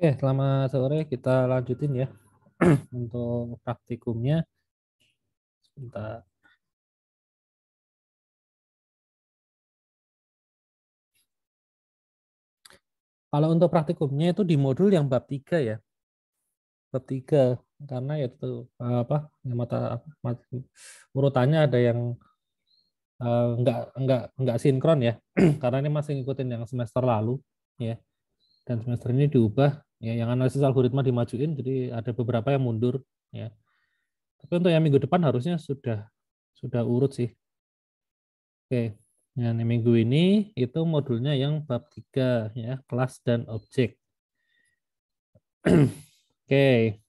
Oke, selamat sore. Kita lanjutin ya untuk praktikumnya. Sebentar. Kalau untuk praktikumnya itu di modul yang bab 3 ya. Bab 3 karena ya itu apa yang urutannya ada yang nggak sinkron ya. Karena ini masih ngikutin yang semester lalu ya. Dan semester ini diubah ya, yang analisis algoritma dimajuin jadi ada beberapa yang mundur ya. Tapi untuk yang minggu depan harusnya sudah urut sih. Oke, yang minggu ini itu modulnya yang bab 3 ya, kelas dan objek. Oke,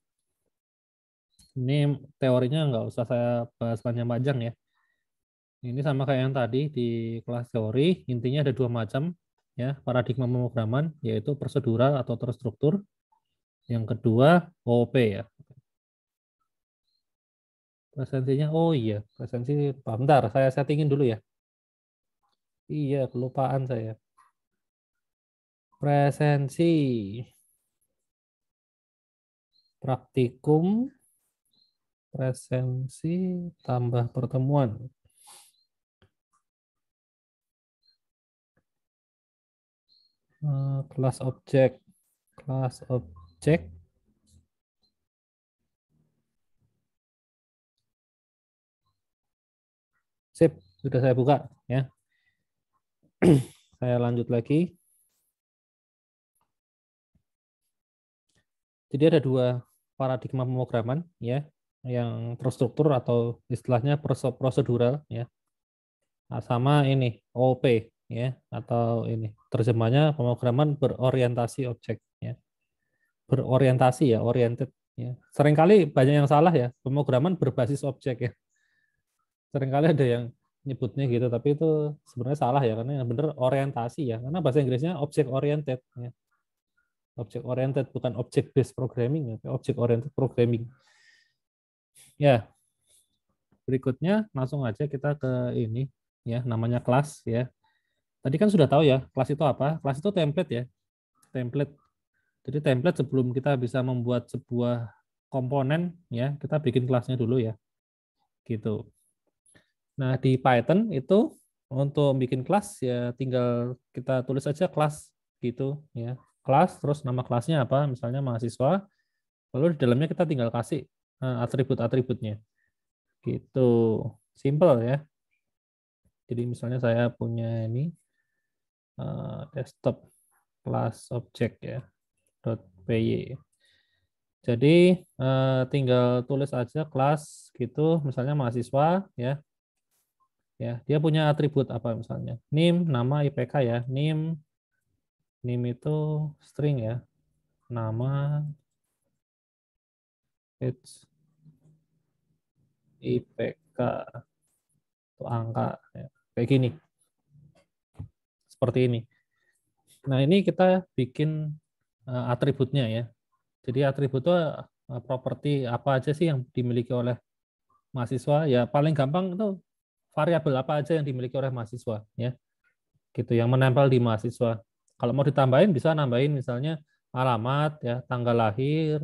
ini teorinya nggak usah saya bahas panjang-panjang ya. Ini sama kayak yang tadi di kelas teori, intinya ada dua macam ya, paradigma pemrograman yaitu prosedural atau terstruktur. Yang kedua OOP ya. Presensinya, oh iya, presensi. Bentar, saya settingin dulu ya. Iya, kelupaan saya. Presensi, praktikum, presensi, tambah pertemuan. Kelas objek, kelas objek, sip, sudah saya buka ya. Saya lanjut lagi. Jadi ada dua paradigma pemrograman ya, yang terstruktur atau istilahnya prosedural ya, sama ini OOP ya, atau ini terjemahnya pemrograman berorientasi objek ya, berorientasi ya, oriented ya. Seringkali banyak yang salah ya, pemrograman berbasis objek ya. Seringkali ada yang nyebutnya gitu, tapi itu sebenarnya salah ya, karena yang benar orientasi ya, karena bahasa Inggrisnya object oriented ya. Object oriented bukan object based programming ya, object oriented programming. Ya, berikutnya langsung aja kita ke ini ya, namanya kelas ya. Tadi kan sudah tahu ya, kelas itu apa? Kelas itu template ya, template. Jadi template sebelum kita bisa membuat sebuah komponen ya, kita bikin kelasnya dulu ya, gitu. Nah, di Python itu untuk bikin kelas ya tinggal kita tulis aja kelas gitu ya. Kelas terus nama kelasnya apa? Misalnya mahasiswa. Lalu di dalamnya kita tinggal kasih atribut-atributnya. Gitu. Simple ya. Jadi misalnya saya punya ini desktop class object ya, .py. Jadi tinggal tulis aja kelas gitu, misalnya mahasiswa ya. Ya, dia punya atribut apa misalnya? NIM, nama IPK ya. NIM itu string ya. Nama it's IPK itu angka ya. Kayak gini. Seperti ini. Nah, ini kita bikin atributnya ya. Jadi atribut itu properti apa aja sih yang dimiliki oleh mahasiswa? Ya paling gampang itu variabel apa aja yang dimiliki oleh mahasiswa ya. Gitu yang menempel di mahasiswa. Kalau mau ditambahin bisa nambahin misalnya alamat ya, tanggal lahir,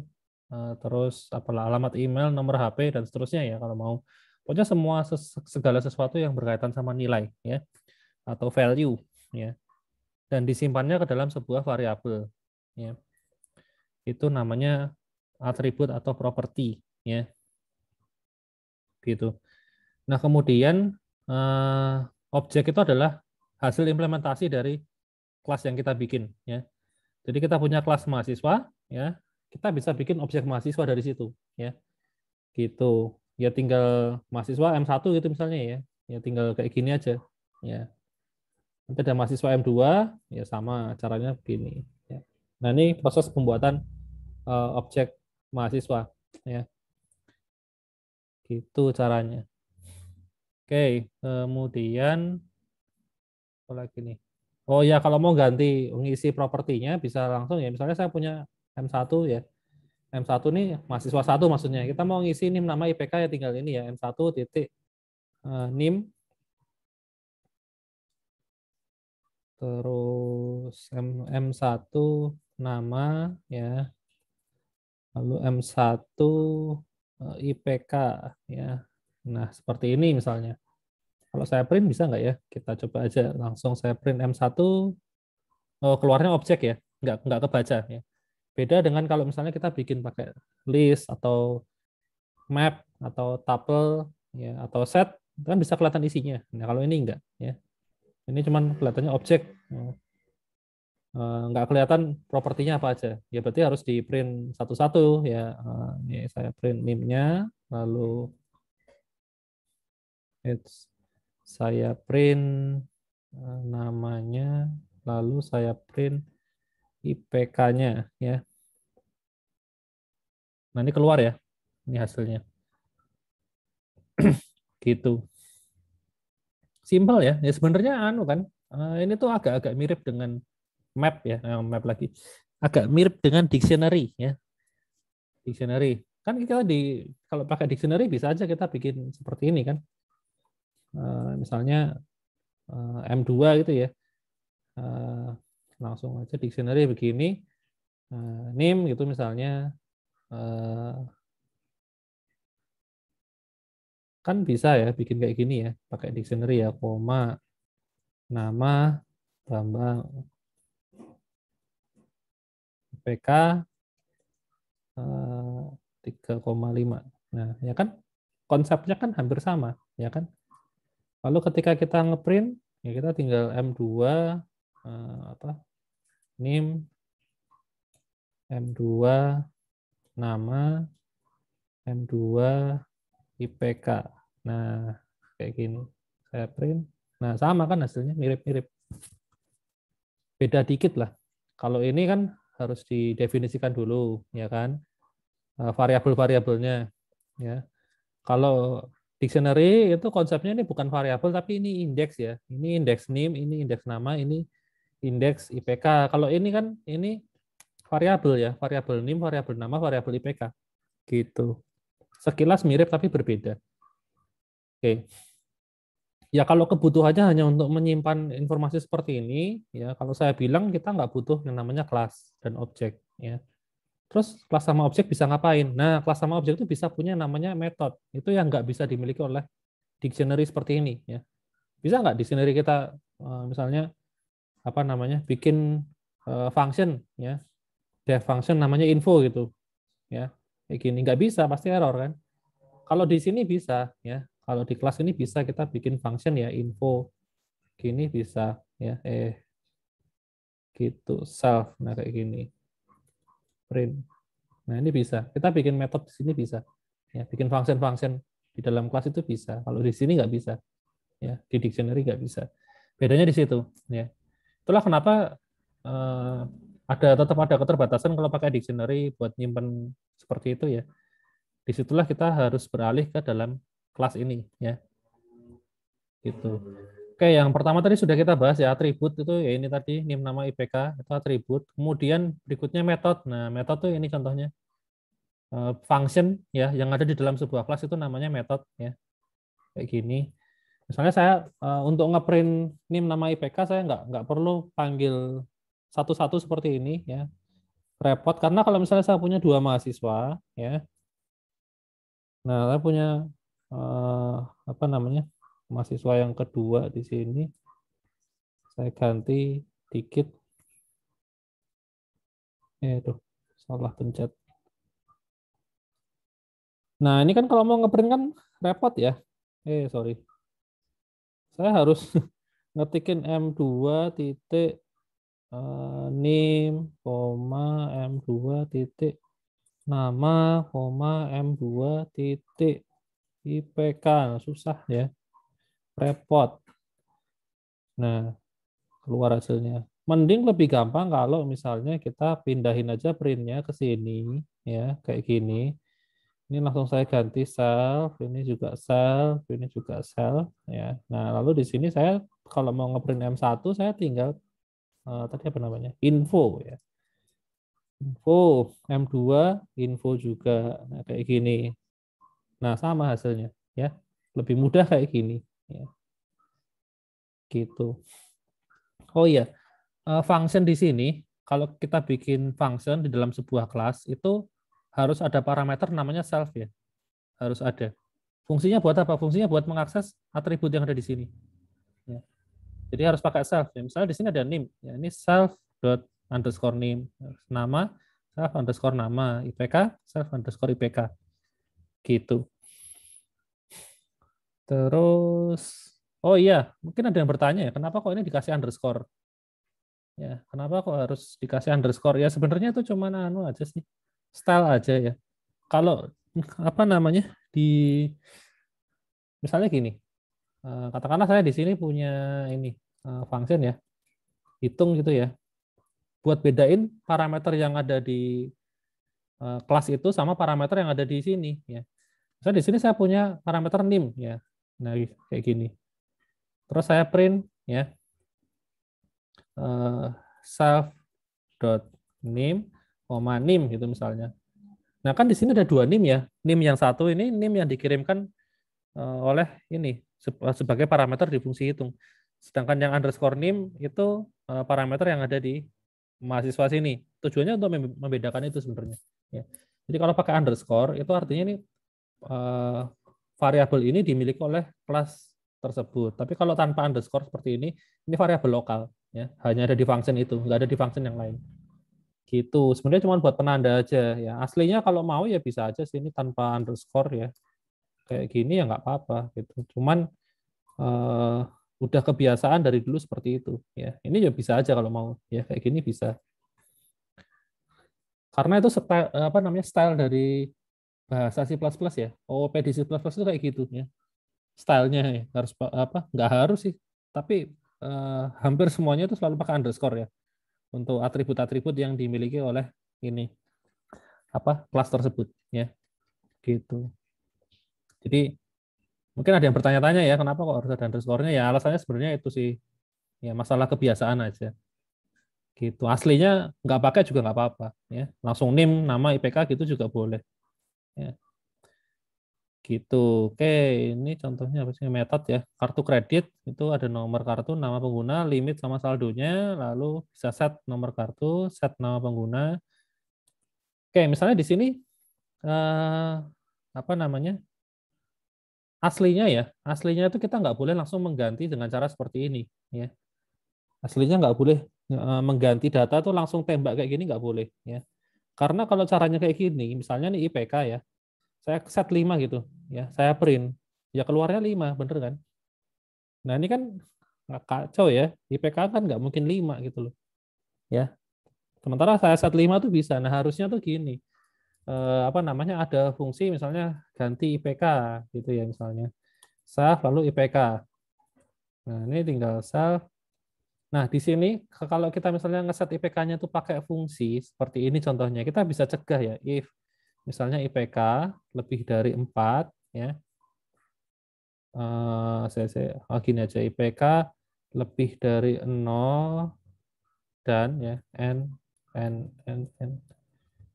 terus apalah alamat email, nomor HP dan seterusnya ya kalau mau. Pokoknya semua segala sesuatu yang berkaitan sama nilai ya atau value ya, dan disimpannya ke dalam sebuah variabel ya. Itu namanya atribut atau properti ya, gitu. Nah, kemudian objek itu adalah hasil implementasi dari kelas yang kita bikin ya. Jadi kita punya kelas mahasiswa ya, kita bisa bikin objek mahasiswa dari situ ya. Gitu. Ya tinggal mahasiswa M1 gitu misalnya ya. Ya tinggal kayak gini aja ya. Nanti ada mahasiswa M2 ya sama caranya begini ya. Nah, ini proses pembuatan objek mahasiswa ya. Gitu caranya. Oke, kemudian apa lagi nih? Oh ya, kalau mau ganti ngisi propertinya bisa langsung ya. Misalnya saya punya M1 ya. M1 nih mahasiswa satu maksudnya. Kita mau ngisi NIM nama IPK ya tinggal ini ya, M1 titik NIM terus M1 nama ya, lalu M1 IPK ya. Nah, seperti ini misalnya. Kalau saya print bisa nggak ya? Kita coba aja langsung saya print M1, keluarnya objek ya, nggak kebaca ya. Beda dengan kalau misalnya kita bikin pakai list atau map atau tuple ya atau set, kan bisa kelihatan isinya. Nah, kalau ini enggak ya. Ini cuman kelihatannya objek. Nggak kelihatan propertinya apa aja. Ya berarti harus di print satu-satu ya. Ini saya print name-nya, lalu saya print namanya, lalu saya print IPK-nya ya. Nah, ini keluar ya. Ini hasilnya. Gitu. Simpel ya. Ya sebenarnya anu kan. Ini tuh agak-agak mirip dengan map ya, map lagi. Agak mirip dengan dictionary ya. Dictionary. Kan kita kalau pakai dictionary bisa aja kita bikin seperti ini kan. Misalnya M2 gitu ya. Eh, Langsung aja dictionary begini. Name gitu misalnya. Eh, Kan bisa ya bikin kayak gini ya. Pakai dictionary ya. Koma, nama, Bambang, PK 3,5. Nah, ya kan konsepnya kan hampir sama, ya kan? Lalu ketika kita ngeprint, ya kita tinggal M2 apa? NIM M2 nama M2 IPK. Nah, kayak gini. Saya print. Nah, sama kan hasilnya mirip-mirip. Beda dikit lah. Kalau ini kan harus didefinisikan dulu, ya kan? Variabel-variabelnya, ya. Kalau dictionary itu konsepnya ini bukan variabel tapi ini indeks ya. Ini indeks name, ini indeks nama, ini indeks IPK. Kalau ini kan ini variabel ya, variabel name, variabel nama, variabel IPK. Gitu. Sekilas mirip tapi berbeda. Oke. Ya kalau kebutuhannya hanya untuk menyimpan informasi seperti ini, ya kalau saya bilang kita nggak butuh yang namanya kelas dan objek. Ya. Terus kelas sama objek bisa ngapain? Nah, kelas sama objek itu bisa punya namanya method. Itu yang nggak bisa dimiliki oleh dictionary seperti ini. Ya. Bisa nggak dictionary kita misalnya apa namanya bikin function ya, def function namanya info gitu, ya kayak gini nggak bisa pasti error kan. Kalau di sini bisa ya, kalau di kelas ini bisa kita bikin function ya info gini bisa ya gitu self nah kayak gini print. Nah ini bisa kita bikin metode di sini bisa ya bikin function-function di dalam kelas itu bisa. Kalau di sini nggak bisa ya di dictionary nggak bisa. Bedanya di situ ya. Itulah kenapa tetap ada keterbatasan kalau pakai dictionary buat nyimpen seperti itu ya. Disitulah kita harus beralih ke dalam kelas ini ya. Gitu. Oke, yang pertama tadi sudah kita bahas ya atribut itu ya ini tadi name nama IPK itu atribut. Kemudian berikutnya metode. Nah, metode tuh ini contohnya function ya yang ada di dalam sebuah kelas itu namanya metode ya. Kayak gini. Misalnya saya untuk ngeprint name nama IPK saya nggak perlu panggil satu-satu seperti ini ya. Repot karena kalau misalnya saya punya dua mahasiswa ya. Nah, saya punya eh, apa namanya? Mahasiswa yang kedua di sini. Saya ganti dikit. Tuh, salah pencet. Nah, ini kan kalau mau ngeprint kan repot ya. Sorry. Saya harus ngetikin M2 titik nim, koma, M2 titik nama, koma, M2 titik IPK. Nah, susah ya. Repot. Nah, keluar hasilnya. Mending lebih gampang kalau misalnya kita pindahin aja printnya ke sini, ya, kayak gini. Ini langsung saya ganti self, ini juga self, ini juga self, ya. Nah, lalu di sini saya kalau mau ngeprint M1, saya tinggal tadi apa namanya? Info, ya. Info, M2, info juga. Nah, kayak gini. Nah, sama hasilnya, ya. Lebih mudah kayak gini, ya. Gitu. Oh iya, function di sini kalau kita bikin function di dalam sebuah kelas itu harus ada parameter namanya self ya. Harus ada. Fungsinya buat apa? Fungsinya buat mengakses atribut yang ada di sini. Ya. Jadi harus pakai self. Ya. Misalnya di sini ada name. Ya, ini self dot underscore name. Nama, self underscore nama. IPK, self underscore IPK. Gitu. Terus, oh iya, mungkin ada yang bertanya ya, kenapa kok ini dikasih underscore? Ya, kenapa kok harus dikasih underscore? Ya sebenarnya itu cuma anu aja sih, style aja ya. Kalau apa namanya di misalnya gini, katakanlah saya di sini punya ini function ya, hitung gitu ya, buat bedain parameter yang ada di kelas itu sama parameter yang ada di sini ya. Misalnya di sini saya punya parameter name ya, nah kayak gini. Terus saya print ya self dot name, name gitu misalnya. Nah kan di sini ada dua NIM ya. NIM yang satu ini NIM yang dikirimkan oleh ini sebagai parameter di fungsi hitung. Sedangkan yang underscore NIM itu parameter yang ada di mahasiswa sini. Tujuannya untuk membedakan itu sebenarnya. Ya. Jadi kalau pakai underscore itu artinya ini variabel ini dimiliki oleh kelas tersebut. Tapi kalau tanpa underscore seperti ini variabel lokal. Ya. Hanya ada di function itu, nggak ada di function yang lain. Gitu. Sebenarnya cuma buat penanda aja ya. Aslinya kalau mau ya bisa aja sini tanpa underscore ya. Kayak gini ya nggak apa-apa gitu. Cuman uh, udah kebiasaan dari dulu seperti itu ya. Ini ya bisa aja kalau mau ya kayak gini bisa. Karena itu style, apa namanya style dari bahasa C++ ya. OOP di C++ itu kayak gitu ya. Stylenya ya. Harus apa? Nggak harus sih. Tapi hampir semuanya itu selalu pakai underscore ya untuk atribut-atribut yang dimiliki oleh ini apa kelas tersebut ya gitu. Jadi mungkin ada yang bertanya-tanya ya kenapa kok harus ada underscore-nya ya alasannya sebenarnya itu sih ya masalah kebiasaan aja gitu. Aslinya nggak pakai juga nggak apa-apa ya. Langsung NIM nama IPK gitu juga boleh ya. Gitu. Oke, ini contohnya apa sih metode ya. Kartu kredit itu ada nomor kartu, nama pengguna, limit sama saldonya, lalu bisa set nomor kartu, set nama pengguna. Oke, misalnya di sini eh, apa namanya? Aslinya ya, aslinya itu kita nggak boleh langsung mengganti dengan cara seperti ini ya. Aslinya nggak boleh mengganti data tuh langsung tembak kayak gini nggak boleh ya. Karena kalau caranya kayak gini, misalnya nih IPK ya, saya set 5 gitu ya, saya print, ya keluarnya 5, bener kan? Nah ini kan nggak kacau ya, IPK kan nggak mungkin 5 gitu loh ya. Sementara saya set 5 tuh bisa, nah harusnya tuh gini, apa namanya ada fungsi misalnya ganti IPK gitu ya misalnya, save lalu IPK. Nah ini tinggal save. Nah, di sini kalau kita misalnya ngeset IPK-nya itu pakai fungsi seperti ini contohnya, kita bisa cegah ya, if misalnya IPK lebih dari 4 ya. Gini aja IPK lebih dari 0 dan ya n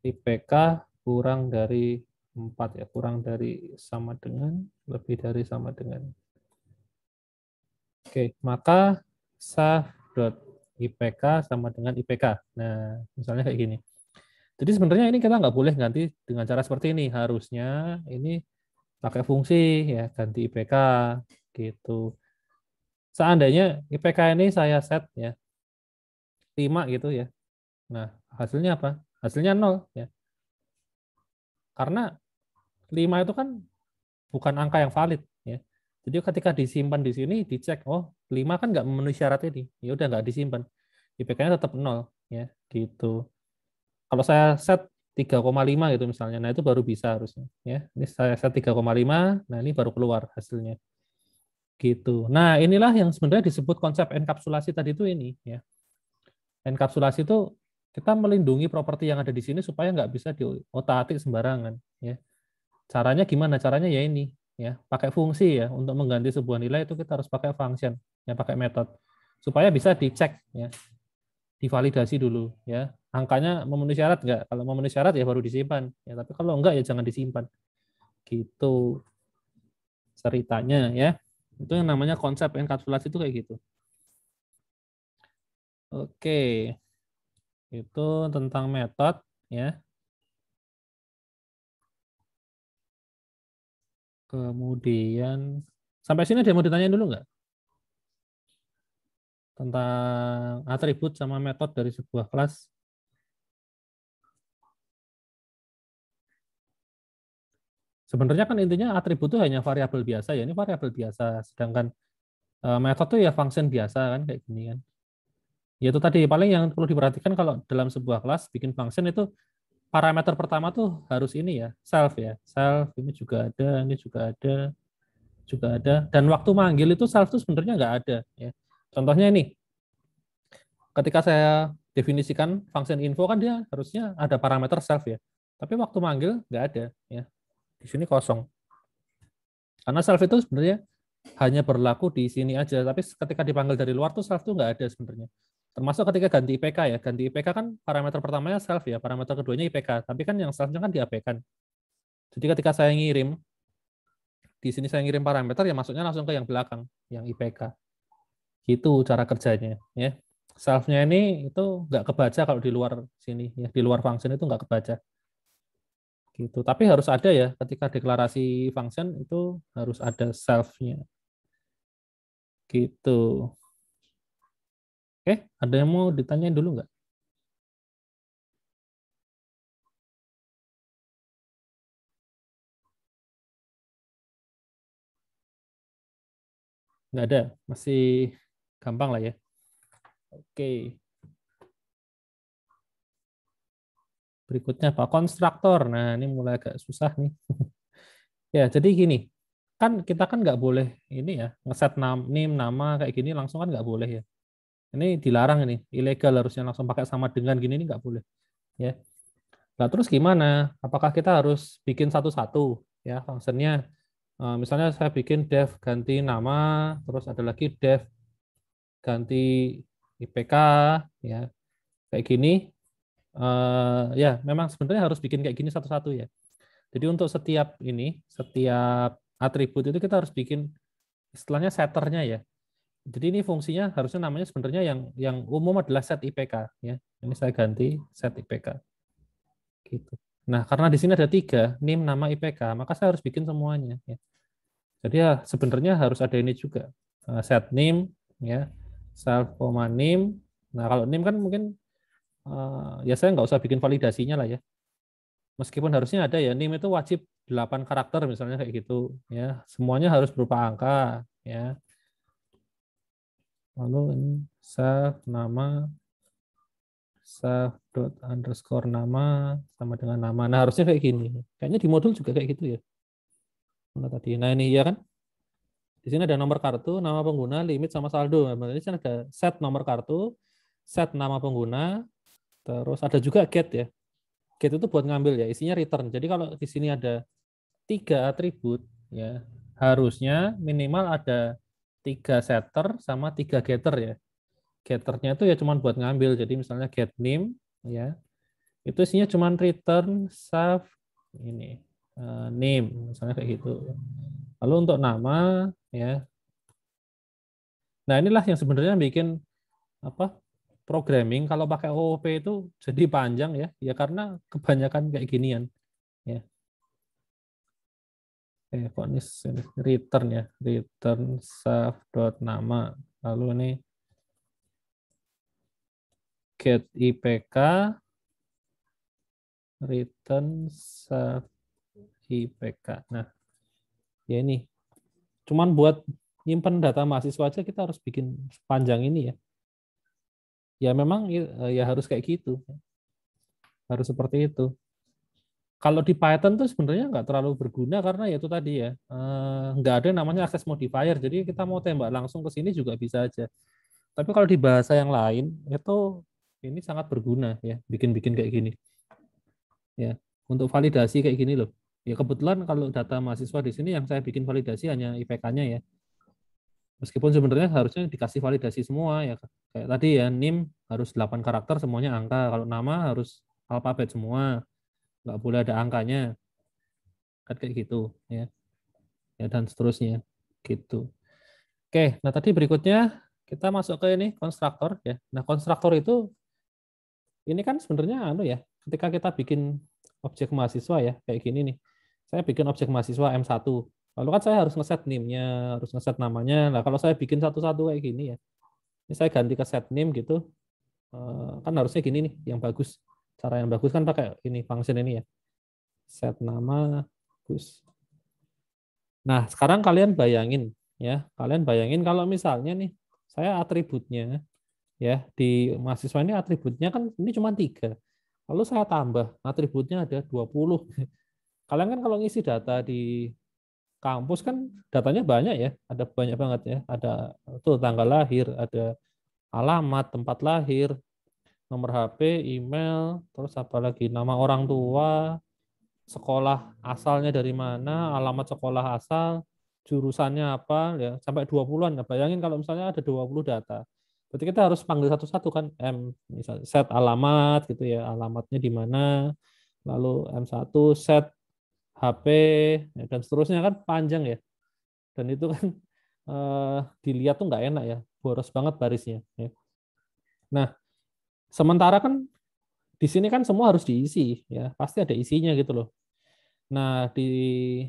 IPK kurang dari 4 ya, kurang dari sama dengan lebih dari sama dengan. Oke, maka save.ipk sama dengan IPK. Nah, misalnya kayak gini. Jadi sebenarnya ini kita nggak boleh ganti dengan cara seperti ini. Harusnya ini pakai fungsi ya ganti IPK gitu. Seandainya IPK ini saya set ya 5 gitu ya. Nah, hasilnya apa? Hasilnya 0 ya. Karena 5 itu kan bukan angka yang valid ya. Jadi ketika disimpan di sini dicek, oh 5 kan nggak memenuhi syarat ini. Ya udah nggak disimpan. IPK-nya tetap 0 ya gitu. Kalau saya set 3,5 gitu misalnya, nah itu baru bisa harusnya ya. Ini saya set 3,5, nah ini baru keluar hasilnya. Gitu. Nah, inilah yang sebenarnya disebut konsep enkapsulasi tadi itu ini ya. Enkapsulasi itu kita melindungi properti yang ada di sini supaya nggak bisa diotak-atik sembarangan ya. Caranya gimana? Caranya ya ini ya, pakai fungsi ya. Untuk mengganti sebuah nilai itu kita harus pakai function, ya pakai metode supaya bisa dicek ya, divalidasi dulu ya. Angkanya memenuhi syarat nggak? Kalau memenuhi syarat ya baru disimpan ya, tapi kalau enggak ya jangan disimpan. Gitu ceritanya ya. Itu yang namanya konsep enkapsulasi itu kayak gitu. Oke. itu tentang metode ya. Kemudian sampai sini ada mau ditanya dulu nggak tentang atribut sama metode dari sebuah kelas? Sebenarnya kan intinya atribut itu hanya variabel biasa ya. Ini variabel biasa, sedangkan metode itu ya function biasa kan kayak gini kan. Ya itu tadi paling yang perlu diperhatikan kalau dalam sebuah kelas bikin function itu parameter pertama tuh harus ini ya, self ya. Self ini juga ada, juga ada. Dan waktu manggil itu self itu sebenarnya nggak ada ya. Contohnya ini, ketika saya definisikan function info kan dia harusnya ada parameter self ya. Tapi waktu manggil nggak ada ya. Di sini kosong. Karena self itu sebenarnya hanya berlaku di sini aja, tapi ketika dipanggil dari luar tuh self tuh nggak ada sebenarnya. Termasuk ketika ganti IPK ya, ganti IPK kan parameter pertamanya self ya, parameter keduanya IPK, tapi kan yang selfnya kan diabaikan. Jadi ketika saya ngirim, di sini saya ngirim parameter ya masuknya langsung ke yang belakang, yang IPK. Gitu cara kerjanya ya. Self-nya ini itu nggak kebaca kalau di luar sini ya, di luar function itu nggak kebaca. Gitu. Tapi harus ada ya ketika deklarasi function itu harus ada self-nya. Gitu. Oke, ada yang mau ditanyain dulu nggak? Nggak ada, masih gampang lah ya. Oke, berikutnya apa? Konstruktor. Nah, ini mulai agak susah nih. Ya, jadi gini, kan kita kan nggak boleh ini ya, ngeset name, nama kayak gini langsung kan nggak boleh ya. Ini dilarang ini, ilegal harusnya langsung pakai sama dengan gini ini nggak boleh. Ya. Nah, terus gimana? Apakah kita harus bikin satu-satu ya fungsinya? Misalnya saya bikin dev ganti nama, terus ada lagi dev ganti IPK, ya kayak gini. Ya memang sebenarnya harus bikin kayak gini satu-satu ya. Jadi untuk setiap ini, setiap atribut itu kita harus bikin istilahnya setternya ya. Jadi ini fungsinya harusnya namanya sebenarnya yang umum adalah set IPK ya. Ini saya ganti set IPK gitu. Nah karena di sini ada tiga name nama IPK, maka saya harus bikin semuanya ya. Jadi ya sebenarnya harus ada ini juga set name ya, self name. Nah kalau name kan mungkin ya saya nggak usah bikin validasinya lah ya. Meskipun harusnya ada ya, NIM itu wajib 8 karakter misalnya kayak gitu ya. Semuanya harus berupa angka ya. Lalu ini self nama self dot underscore nama sama dengan nama. Nah, harusnya kayak gini. Kayaknya di modul juga kayak gitu ya. Mana tadi? Nah, ini ya kan. Di sini ada nomor kartu, nama pengguna, limit sama saldo. Nah, berarti sini ada set nomor kartu, set nama pengguna, terus ada juga get ya. Get itu buat ngambil ya, isinya return. Jadi kalau di sini ada tiga atribut ya harusnya minimal ada tiga setter sama tiga getter ya. Getternya itu ya cuma buat ngambil. Jadi misalnya get name ya itu isinya cuma return save ini name misalnya kayak gitu. Lalu untuk nama ya. Nah inilah yang sebenarnya bikin apa programming kalau pakai OOP itu jadi panjang ya. Ya karena kebanyakan kayak ginian ya. Kok ini return ya, return save dot nama. Lalu ini get IPK, return save IPK. Nah, ya ini. Cuman buat nyimpen data mahasiswa aja kita harus bikin panjang ini ya. Ya memang ya harus kayak gitu. Harus seperti itu. Kalau di Python tuh sebenarnya nggak terlalu berguna karena ya itu tadi ya, nggak ada namanya access modifier. Jadi kita mau tembak langsung ke sini juga bisa aja. Tapi kalau di bahasa yang lain itu ini sangat berguna ya, bikin-bikin kayak gini ya. Untuk validasi kayak gini loh. Ya kebetulan kalau data mahasiswa di sini yang saya bikin validasi hanya IPK-nya ya. Meskipun sebenarnya harusnya dikasih validasi semua ya. Kayak tadi ya, NIM harus 8 karakter semuanya angka. Kalau nama harus alfabet semua, nggak boleh ada angkanya. Kan kayak gitu ya. Ya dan seterusnya gitu. Oke, nah tadi berikutnya kita masuk ke ini konstruktor ya. Nah, konstruktor itu Ini kan sebenarnya anu ya, ketika kita bikin objek mahasiswa ya, kayak gini nih. Saya bikin objek mahasiswa M1. Lalu kan saya harus ngeset name-nya, harus ngeset namanya. Nah, kalau saya bikin satu-satu kayak gini ya. Ini saya ganti ke set name gitu. Kan harusnya gini nih, yang bagus. Cara yang bagus kan pakai ini function ini ya. Set nama bagus. Nah, sekarang kalian bayangin ya, kalian bayangin kalau misalnya nih saya atributnya ya di mahasiswa ini atributnya kan ini cuma 3. Lalu saya tambah atributnya ada 20. Kalian kan kalau ngisi data di kampus kan datanya banyak ya, ada banyak banget ya. Ada tuh tanggal lahir, ada alamat, tempat lahir, nomor HP, email, terus apa lagi nama orang tua, sekolah asalnya dari mana, alamat sekolah asal, jurusannya apa, ya sampai 20-an. Nah, bayangin kalau misalnya ada 20 data. Berarti kita harus panggil satu-satu kan, misalnya set alamat gitu ya, alamatnya di mana, lalu M1 set HP ya, dan seterusnya kan panjang ya. Dan itu kan dilihat tuh nggak enak ya, boros banget barisnya ya. Nah, sementara kan di sini kan semua harus diisi ya, pasti ada isinya gitu loh. Nah, di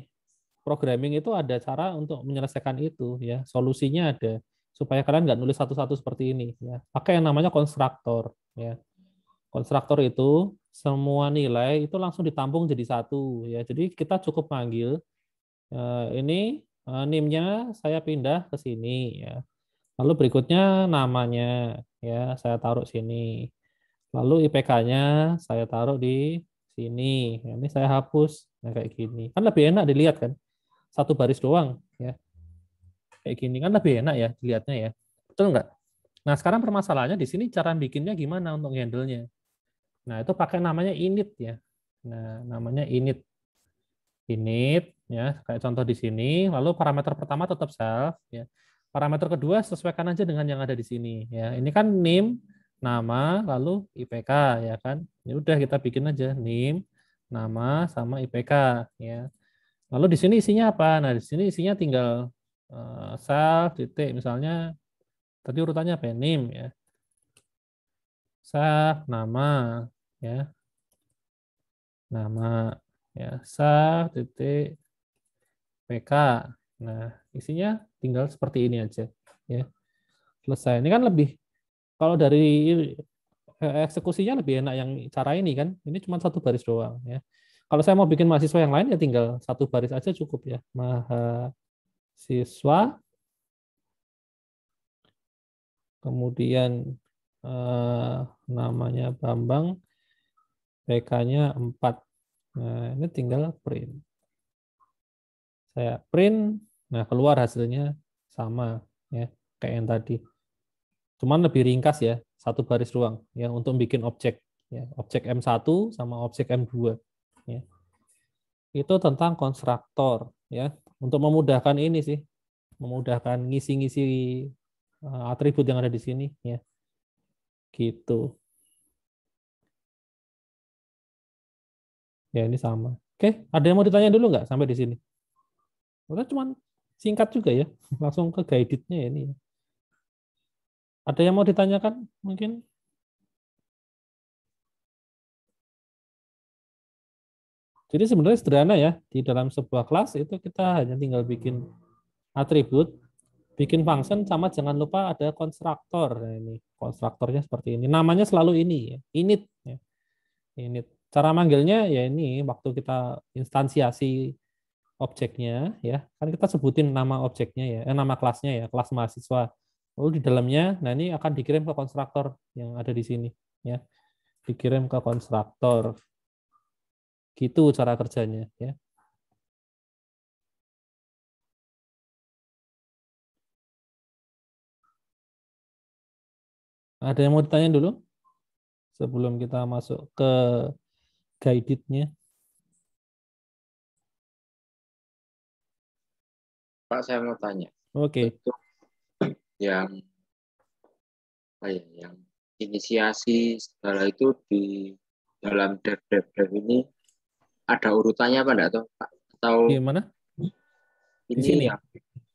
programming itu ada cara untuk menyelesaikan itu ya. Solusinya ada supaya kalian nggak nulis satu-satu seperti ini ya. Pakai yang namanya konstruktor ya. Konstruktor itu semua nilai itu langsung ditampung jadi satu ya. Jadi kita cukup panggil ini name-nya saya pindah ke sini ya. Lalu berikutnya namanya ya saya taruh sini. Lalu IPK-nya saya taruh di sini. Ini saya hapus. Nah, kayak gini. Kan lebih enak dilihat kan. Satu baris doang ya. Kayak gini kan lebih enak ya dilihatnya ya. Betul nggak? Nah, sekarang permasalahannya di sini cara bikinnya gimana untuk handle-nya. Nah, itu pakai namanya init ya. Nah, namanya init. Init ya, kayak contoh di sini. Lalu parameter pertama tetap self ya. Parameter kedua sesuaikan aja dengan yang ada di sini ya. Ini kan name, nama, lalu IPK ya kan. Ya udah kita bikin aja name, nama sama IPK ya. Lalu di sini isinya apa? Nah, di sini isinya tinggal self titik misalnya tadi urutannya apa ya? Name ya. Self nama ya. Nama ya. Self titik PK. Nah, isinya tinggal seperti ini aja ya. Selesai. Ini kan lebih kalau dari eksekusinya lebih enak yang cara ini kan. Ini cuma satu baris doang ya. Kalau saya mau bikin mahasiswa yang lain ya tinggal satu baris aja cukup ya. Mahasiswa kemudian namanya Bambang, PK-nya 4. Nah, ini tinggal print. Saya print, nah keluar hasilnya sama ya kayak yang tadi. Cuman lebih ringkas ya, satu baris doang ya untuk bikin objek ya, objek M1 sama objek M2 ya. Itu tentang konstruktor ya. Untuk memudahkan ini sih, memudahkan ngisi-ngisi atribut yang ada di sini ya. Gitu. Ya ini sama. Oke, ada yang mau ditanya dulu nggak sampai di sini? Udah cuman singkat juga ya, langsung ke guided-nya ya ini. Ada yang mau ditanyakan mungkin? Jadi sebenarnya sederhana ya, di dalam sebuah kelas itu kita hanya tinggal bikin atribut, bikin function, sama jangan lupa ada konstruktor. Nah, ini konstruktornya seperti ini. Namanya selalu ini ya, init. Ya. Init. Cara manggilnya ya ini waktu kita instansiasi objeknya ya, kan kita sebutin nama objeknya ya, nama kelasnya ya, kelas mahasiswa. Lalu di dalamnya, nah ini akan dikirim ke konstruktor yang ada di sini ya, dikirim ke konstruktor. Gitu cara kerjanya ya. Ada yang mau ditanya dulu sebelum kita masuk ke guided-nya? Pak, saya mau tanya. Oke. Untuk yang apa ya, yang inisiasi segala itu di dalam dev ini ada urutannya apa enggak tuh, Pak? Atau Gimana? Di ini sini. ya?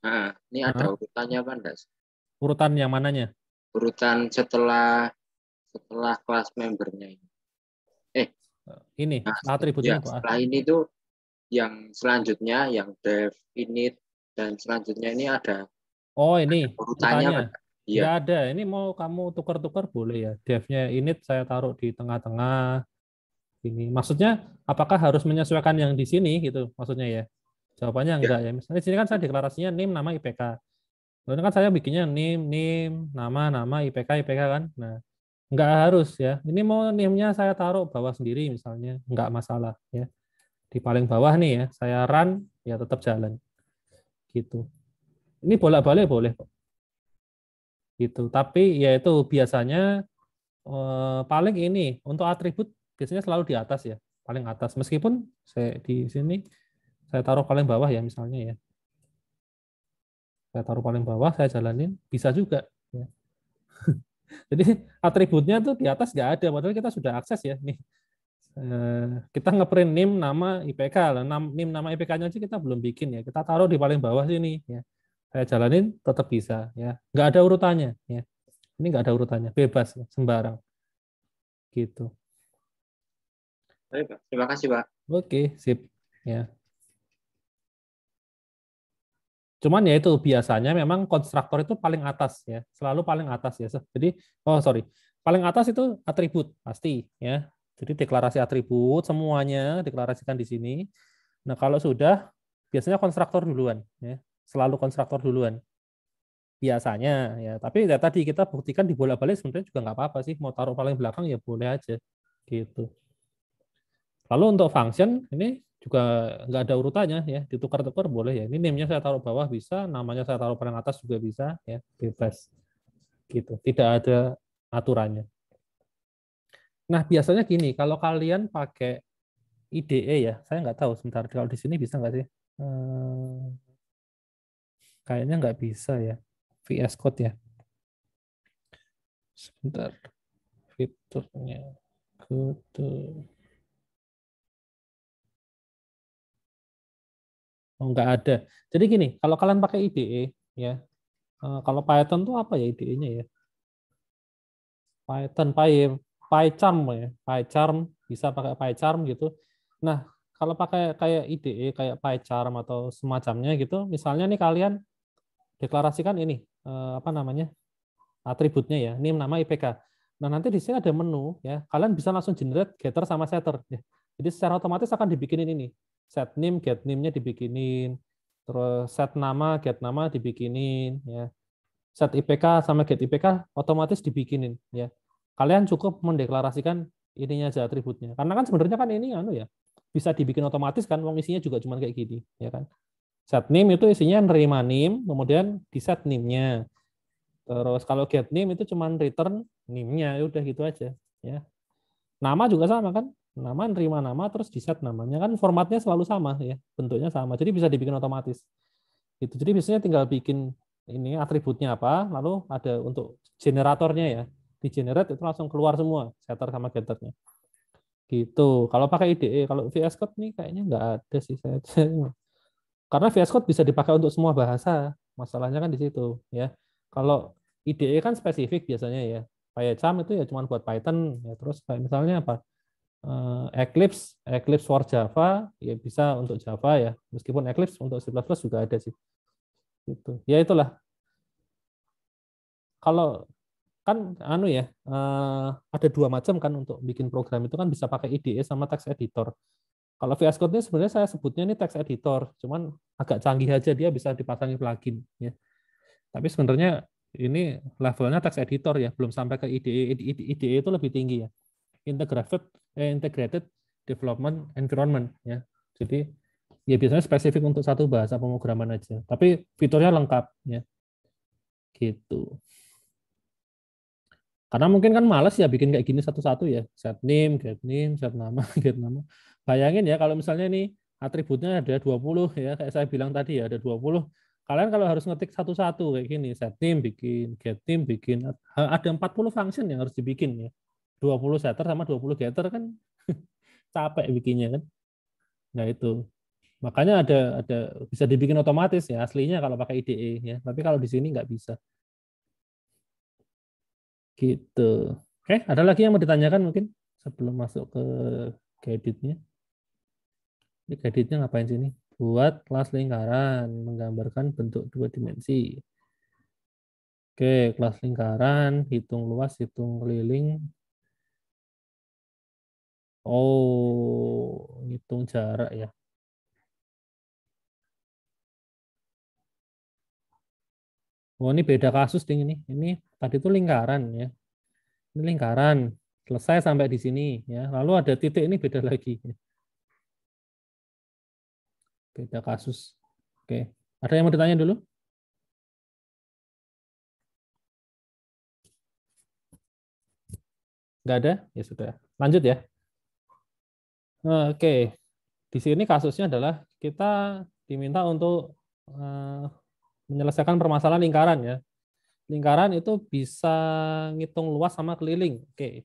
Nah, ini ada Hah? urutannya apa enggak? Urutan yang mananya? Urutan setelah setelah kelas membernya ini. Ini Nah, atribut ya ini kok. setelah ini tuh yang selanjutnya, yang dev, init, dan selanjutnya ini ada Oh, ini urutannya urutannya. kan? Iya, Nggak ada. Ini mau kamu tukar-tukar boleh ya. Devnya init saya taruh di tengah-tengah. Ini maksudnya apakah harus menyesuaikan yang di sini gitu maksudnya ya? Jawabannya ya, enggak ya. Misalnya di sini kan saya deklarasinya NIM nama IPK. Lalu kan saya bikinnya NIM nama IPK kan. Nah, enggak harus ya. Ini mau NIM-nya saya taruh bawah sendiri misalnya, enggak masalah ya. Di paling bawah nih ya, saya run ya tetap jalan gitu. Ini bolak-balik boleh kok gitu. Tapi ya itu biasanya paling ini untuk atribut biasanya selalu di atas ya, paling atas. Meskipun saya di sini saya taruh paling bawah ya misalnya ya. Saya taruh paling bawah, saya jalanin bisa juga. Ya. Jadi atributnya tuh di atas nggak ada, padahal kita sudah akses ya. Nih kita ngeprint NIM nama IPK, NIM nama IPK-nya aja kita belum bikin ya. Kita taruh di paling bawah sini ya. Saya jalanin tetap bisa ya. Nggak ada urutannya ya. Ini nggak ada urutannya, bebas sembarang gitu. baik, Pak. Terima kasih, Pak. Oke, sip ya. Cuman ya itu biasanya memang konstruktor itu paling atas ya, selalu paling atas ya. Jadi, oh sorry, paling atas itu atribut pasti ya. Jadi deklarasi atribut semuanya deklarasikan di sini. Nah kalau sudah biasanya konstruktor duluan ya, selalu konstruktor duluan biasanya ya. Tapi ya tadi kita buktikan di bola-balik sebenarnya juga nggak apa-apa sih. Mau taruh paling belakang ya boleh aja gitu. Lalu untuk function ini juga nggak ada urutannya ya, ditukar-tukar boleh ya. Ini name-nya saya taruh bawah bisa, namanya saya taruh paling atas juga bisa ya, bebas gitu. Tidak ada aturannya. Nah, biasanya gini, kalau kalian pakai IDE ya, saya nggak tahu sebentar kalau di sini bisa nggak sih? Kayaknya nggak bisa ya. VS Code ya. Sebentar, fiturnya. Kode. Oh, nggak ada. Jadi gini, kalau kalian pakai IDE ya, kalau Python tuh apa ya IDE-nya ya? Python, PyCharm ya, PyCharm bisa pakai PyCharm gitu. Nah, kalau pakai kayak IDE, kayak PyCharm atau semacamnya gitu, misalnya nih kalian deklarasikan ini apa namanya atributnya ya, ini nama IPK. Nah nanti di sini ada menu ya, kalian bisa langsung generate getter sama setter. Ya. Jadi secara otomatis akan dibikinin ini, set name, get name-nya dibikinin, terus set nama, get nama dibikinin, ya set IPK sama get IPK otomatis dibikinin ya. Kalian cukup mendeklarasikan ininya aja atributnya. Karena kan sebenarnya kan ini anu ya, bisa dibikin otomatis kan, wong isinya juga cuma kayak gini, ya kan. Set name itu isinya nerima name, kemudian di set name-nya. Terus kalau get name itu cuma return name-nya, ya udah gitu aja, ya. Nama juga sama kan? Nama nerima nama terus di set namanya kan formatnya selalu sama ya, bentuknya sama. Jadi bisa dibikin otomatis. Gitu. Jadi biasanya tinggal bikin ini atributnya apa, lalu ada untuk generatornya ya. Di generate itu langsung keluar semua setter sama getternya. Gitu. Kalau pakai IDE, kalau VS Code nih kayaknya nggak ada sih saya. Karena VS Code bisa dipakai untuk semua bahasa. Masalahnya kan di situ ya. Kalau IDE kan spesifik biasanya ya. PyCharm itu ya cuma buat Python ya. Terus kayak misalnya apa? Eclipse for Java ya bisa untuk Java ya. Meskipun Eclipse untuk C++ juga ada sih. Gitu. Ya itulah. Kalau kan anu ya ada dua macam kan untuk bikin program itu kan bisa pakai IDE sama text editor. Kalau VS Code ini sebenarnya saya sebutnya ini text editor, cuman agak canggih aja dia bisa dipasangi plugin ya. Tapi sebenarnya ini levelnya text editor ya, belum sampai ke IDE. IDE itu lebih tinggi ya. Integrated Development Environment ya. Jadi ya biasanya spesifik untuk satu bahasa pemrograman aja. Tapi fiturnya lengkap ya. Gitu. Karena mungkin kan males ya bikin kayak gini satu-satu ya. Set name, set nama, get nama. Bayangin ya kalau misalnya ini atributnya ada 20 ya, kayak saya bilang tadi ya ada 20. Kalian kalau harus ngetik satu-satu kayak gini, set name bikin, get name bikin, ada 40 function yang harus dibikin ya. 20 setter sama 20 getter kan capek bikinnya kan. Nah itu. Makanya ada bisa dibikin otomatis ya aslinya kalau pakai IDE ya. Tapi kalau di sini nggak bisa. Gitu. Oke, ada lagi yang mau ditanyakan mungkin sebelum masuk ke guide-nya. Ini guide-nya ngapain sih ini? Buat kelas lingkaran, menggambarkan bentuk dua dimensi. Oke, kelas lingkaran, hitung luas, hitung keliling. Oh, hitung jarak ya. Oh, ini beda kasus ding ini. Ini tadi itu lingkaran ya. Ini lingkaran. Selesai sampai di sini ya. Lalu ada titik ini beda lagi. Beda kasus. Oke. Ada yang mau ditanya dulu? Nggak ada? Ya sudah. Lanjut ya. Oke. Di sini kasusnya adalah kita diminta untuk menyelesaikan permasalahan lingkaran ya. Lingkaran itu bisa ngitung luas sama keliling. Oke.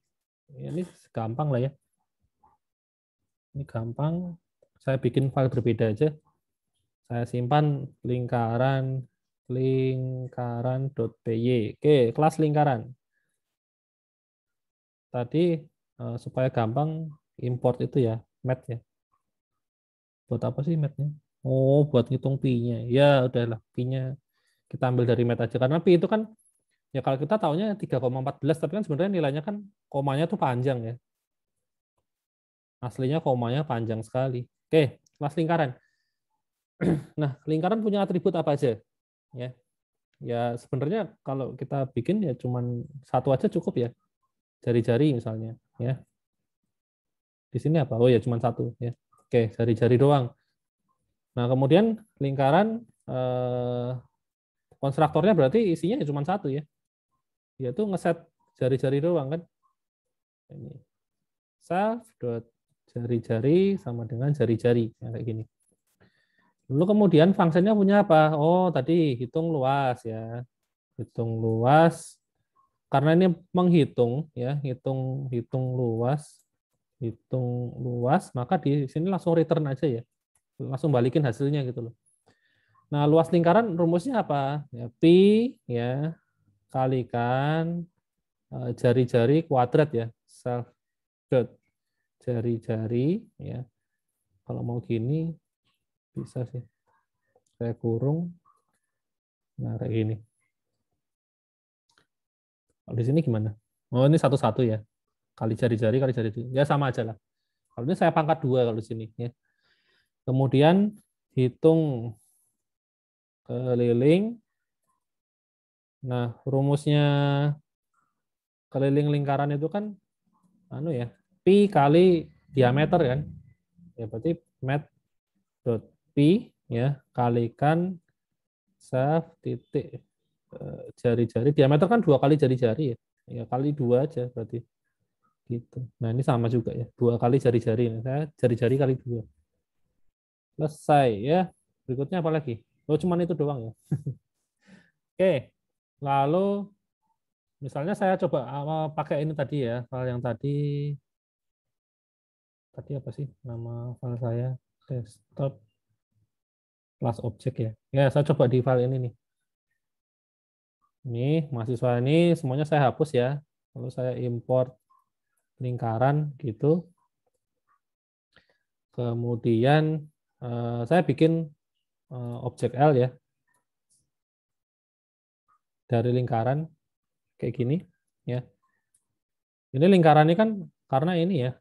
Ini gampang lah ya. Ini gampang. Saya bikin file berbeda aja. Saya simpan lingkaran.py. Oke, kelas lingkaran. Tadi supaya gampang import itu ya, math ya. Buat apa sih math-nya? Oh, buat ngitung pi-nya. Ya, udahlah, pi-nya kita ambil dari math aja. Karena pi itu kan, ya kalau kita taunya 3,14, tapi kan sebenarnya nilainya kan komanya tuh panjang ya. Aslinya komanya panjang sekali. Oke, kelas lingkaran. Nah, lingkaran punya atribut apa aja? Ya, ya sebenarnya kalau kita bikin ya cuman satu aja cukup ya. Jari-jari misalnya. Ya, di sini apa? Oh ya, cuman satu. Ya, oke, jari-jari doang. Nah, kemudian lingkaran konstruktornya berarti isinya ya cuma satu ya. Yaitu ngeset jari-jari doang kan. Ini self dot jari-jari sama dengan jari-jari kayak gini. Lalu kemudian fungsinya punya apa? Oh, tadi hitung luas ya. Hitung luas karena ini menghitung ya, hitung hitung luas, maka di sini langsung return aja ya. Langsung balikin hasilnya gitu loh. Nah, luas lingkaran rumusnya apa? Ya, pi ya kalikan jari-jari kuadrat ya, self dot jari-jari ya. Kalau mau gini bisa sih. Saya kurung. Nah, kayak gini. Kalau di sini gimana? Oh, ini satu-satu ya. Kali jari-jari, kali jari. Ya sama aja lah. Kalau ini saya pangkat 2 kalau di sini ya. Kemudian hitung keliling. Nah, rumusnya keliling lingkaran itu kan anu ya, pi kali diameter kan. Ya berarti mat dot pi ya kalikan self titik jari-jari. Diameter kan 2 kali jari-jari ya. Ya kali 2 aja berarti gitu. Nah, ini sama juga ya. 2 kali jari-jari. Nah, saya jari-jari kali 2. Selesai ya. Berikutnya apa lagi? Oh, cuman itu doang ya. Oke. Lalu misalnya saya coba pakai ini tadi ya, file yang tadi apa sih nama file saya? Desktop class object ya. Ya, saya coba di file ini nih. Ini mahasiswa ini semuanya saya hapus ya. Lalu saya import lingkaran gitu. Kemudian saya bikin objek L ya dari lingkaran kayak gini ya. Ini lingkaran ini kan karena ini ya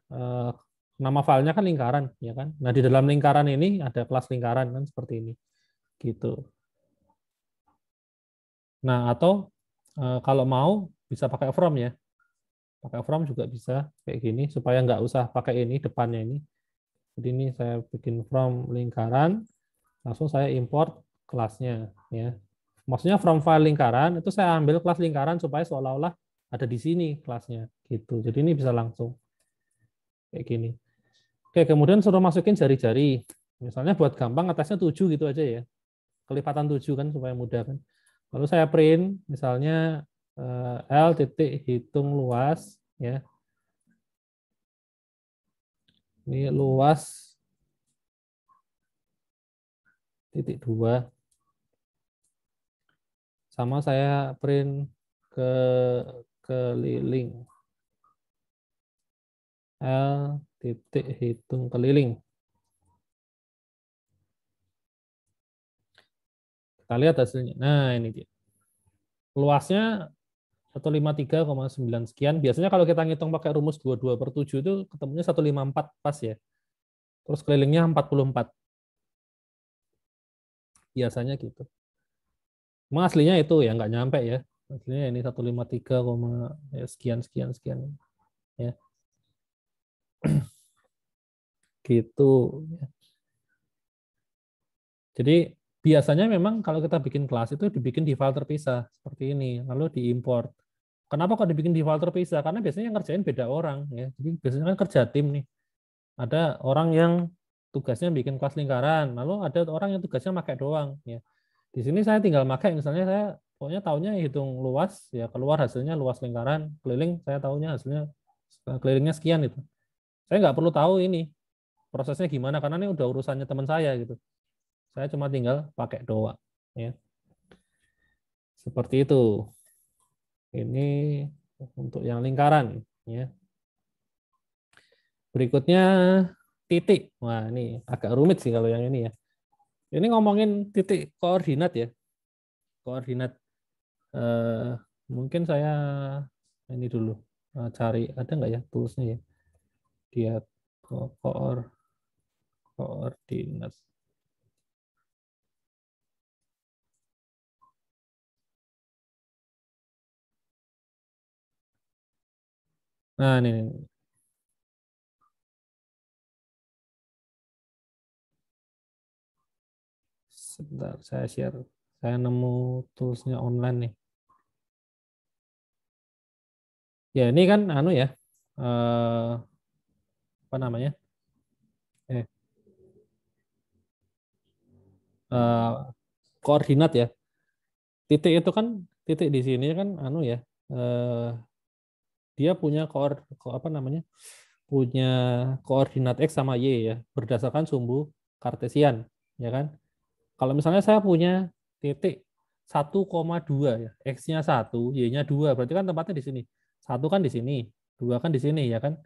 nama filenya kan lingkaran ya kan. Nah, di dalam lingkaran ini ada kelas lingkaran kan seperti ini gitu. Nah, atau kalau mau bisa pakai from ya. Pakai from juga bisa kayak gini supaya nggak usah pakai ini depannya ini. Jadi ini saya bikin from lingkaran, langsung saya import kelasnya ya. Maksudnya from file lingkaran itu saya ambil kelas lingkaran supaya seolah-olah ada di sini kelasnya gitu. Jadi ini bisa langsung kayak gini. Oke, kemudian suruh masukin jari-jari. Misalnya buat gampang atasnya 7 gitu aja ya. Kelipatan 7 kan supaya mudah kan. Lalu saya print misalnya L titik hitung luas ya. Ini luas titik 2 sama saya print ke keliling. L titik hitung keliling. Kita lihat hasilnya. Nah, ini dia. Luasnya 153,9 sekian. Biasanya kalau kita ngitung pakai rumus 22/7 itu ketemunya 154 pas ya. Terus kelilingnya 44. Biasanya gitu. Emang aslinya itu ya nggak nyampe ya. Aslinya ini 153, ya, sekian sekian sekian ya. Gitu. Jadi biasanya memang kalau kita bikin kelas itu dibikin di file terpisah seperti ini, lalu diimport. Kenapa kok dibikin di file terpisah? Karena biasanya yang ngerjain beda orang ya. Jadi biasanya kan kerja tim nih. Ada orang yang tugasnya bikin kelas lingkaran, lalu ada orang yang tugasnya pakai doang ya. Di sini saya tinggal pakai, misalnya saya pokoknya tahunya hitung luas ya, keluar hasilnya luas lingkaran, keliling saya tahunya hasilnya kelilingnya sekian itu. Saya nggak perlu tahu ini prosesnya gimana karena ini udah urusannya teman saya gitu. Saya cuma tinggal pakai doang ya. Seperti itu. Ini untuk yang lingkaran ya. Berikutnya titik. Wah, ini agak rumit sih kalau yang ini ya. Ini ngomongin titik koordinat ya. Koordinat mungkin saya ini dulu cari ada nggak ya toolsnya ya. Dia koordinat. Nah, ini. Sebentar, saya share. Saya nemu toolsnya online nih. Ya, ini kan anu ya. Apa namanya? Eh, eh, koordinat ya. Titik itu kan titik di sini kan anu ya. Dia punya apa namanya? Punya koordinat X sama Y ya, berdasarkan sumbu kartesian, ya kan? Kalau misalnya saya punya titik 1,2 ya, X-nya 1, Y-nya 2, berarti kan tempatnya di sini. 1 kan di sini, 2 kan di sini, ya kan?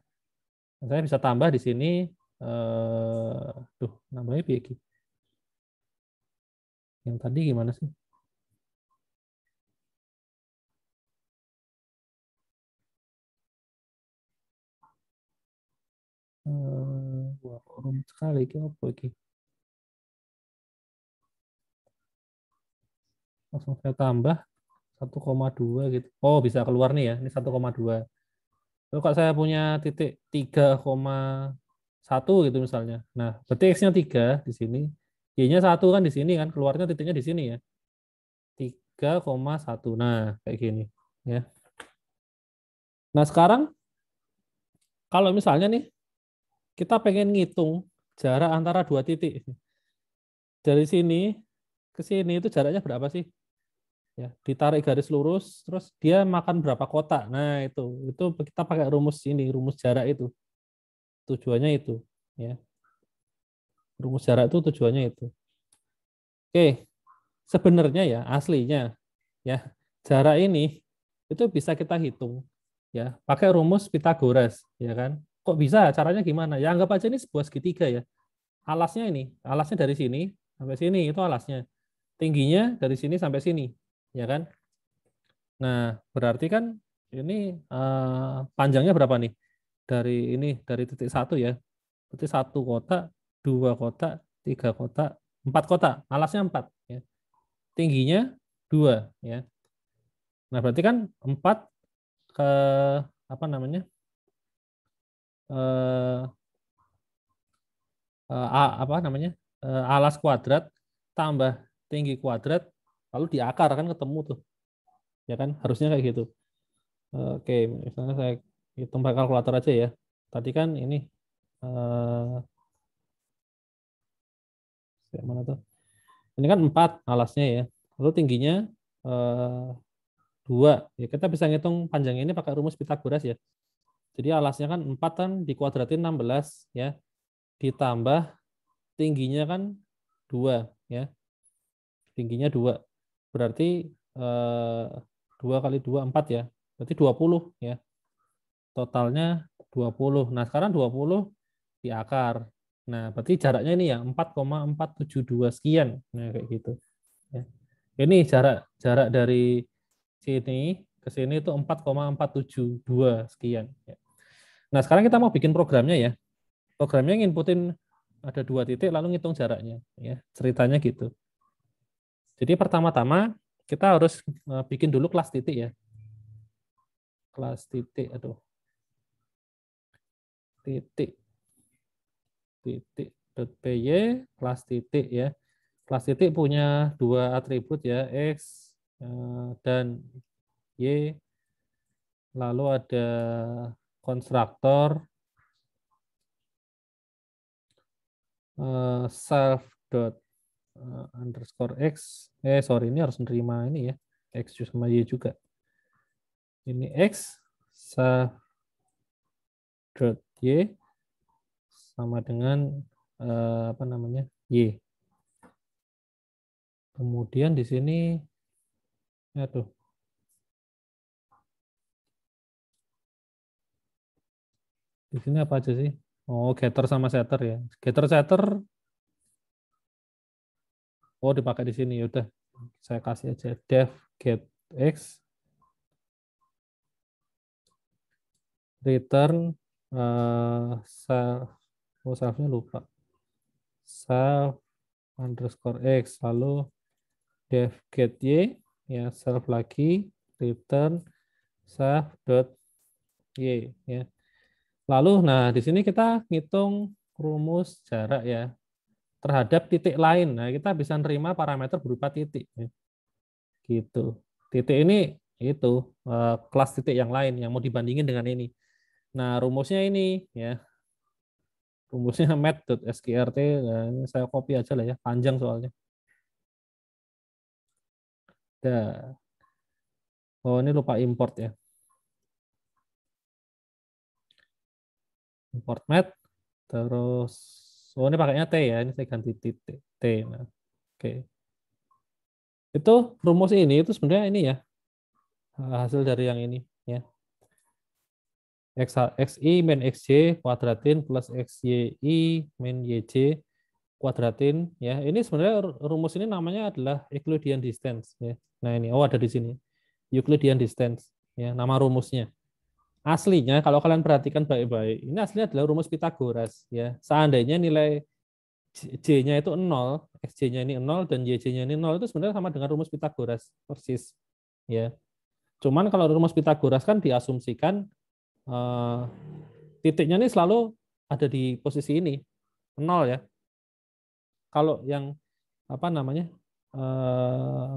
Saya bisa tambah di sini, namanya piye. Yang tadi gimana sih? Wah, rumit sekali, ini apa ini? Langsung saya tambah 1,2 gitu. Oh, bisa keluar nih ya, ini 1,2. Lalu kalau saya punya titik 3,1 gitu misalnya. Nah, berarti X-nya 3 di sini. Y-nya 1 kan di sini kan. Keluarnya titiknya di sini ya. 3,1. Nah, kayak gini. Ya. Nah, sekarang kalau misalnya nih, kita pengen ngitung jarak antara dua titik. Dari sini ke sini itu jaraknya berapa sih? Ya, ditarik garis lurus, terus dia makan berapa kotak. Nah, itu kita pakai rumus ini, rumus jarak itu. Tujuannya itu. Ya. Rumus jarak itu tujuannya itu. Oke, sebenarnya ya aslinya ya jarak ini itu bisa kita hitung ya pakai rumus Pythagoras ya kan. Kok bisa? Caranya gimana? Ya anggap aja ini sebuah segitiga ya. Alasnya dari sini sampai sini itu alasnya. Tingginya dari sini sampai sini, ya kan? Nah, berarti kan ini panjangnya berapa nih? Dari titik satu ya. Berarti satu kotak, dua kotak, tiga kotak, empat kotak. Alasnya empat ya. Tingginya 2 ya. Nah, berarti kan 4 ke apa namanya? eh, apa namanya? Alas kuadrat tambah tinggi kuadrat lalu diakar kan ketemu tuh. Ya kan? Harusnya kayak gitu. Oke, misalnya saya hitung pakai kalkulator aja ya. Tadi kan ini mana tuh? Ini kan 4 alasnya ya. Lalu tingginya eh, 2. Ya, kita bisa ngitung panjang ini pakai rumus Pythagoras ya. Jadi alasnya kan 4 kan dikuadratin 16 ya. Ditambah tingginya kan 2 ya. Tingginya 2. Berarti 2 kali 2 4 ya. Berarti 20 ya. Totalnya 20. Nah, sekarang 20 di akar. Nah, berarti jaraknya ini ya 4,472 sekian. Nah, kayak gitu. Ya. Ini jarak jarak dari sini ke sini itu 4,472 sekian. Ya. Nah, sekarang kita mau bikin programnya ya. Programnya nginputin ada 2 titik lalu ngitung jaraknya. Ya, ceritanya gitu. Jadi pertama-tama kita harus bikin dulu kelas titik ya. Kelas titik, aduh. Titik titik.py kelas titik ya. Kelas titik punya 2 atribut ya, x dan y. Lalu ada konstruktor self dot underscore x. Sorry, ini harus nerima ini ya, x sama y juga. Ini x self dot y sama dengan apa namanya y. Kemudian di sini, aduh, di sini apa aja sih? Oh, getter sama setter ya. Getter setter, oh dipakai di sini. Udah, saya kasih aja def get x return self, oh selfnya lupa. Self underscore x lalu def get y ya self lagi return self dot y ya. Lalu nah di sini kita ngitung rumus jarak ya terhadap titik lain. Nah, kita bisa nerima parameter berupa titik ya. Gitu. Titik ini itu kelas titik yang lain yang mau dibandingin dengan ini. Nah, rumusnya ini ya. Rumusnya math.sqrt. Nah, ini saya copy aja lah ya, panjang soalnya. Dah. Oh, ini lupa import ya. Import math. Terus oh ini pakainya T ya. Ini saya ganti titik T. Nah, oke. Itu rumus ini itu sebenarnya ini ya. Hasil dari yang ini ya. XI min XJ kuadratin plus XYI min YJ kuadratin ya. Ini sebenarnya rumus ini namanya adalah Euclidean distance ya. Nah, ini oh ada di sini. Euclidean distance ya, nama rumusnya. Aslinya kalau kalian perhatikan baik-baik, ini aslinya adalah rumus Pitagoras ya. Seandainya nilai J-nya itu 0, XJ-nya ini 0 dan YJ-nya ini 0 itu sebenarnya sama dengan rumus Pitagoras persis ya. Cuman kalau rumus Pitagoras kan diasumsikan eh, titiknya ini selalu ada di posisi ini 0 ya. Kalau yang apa namanya eh,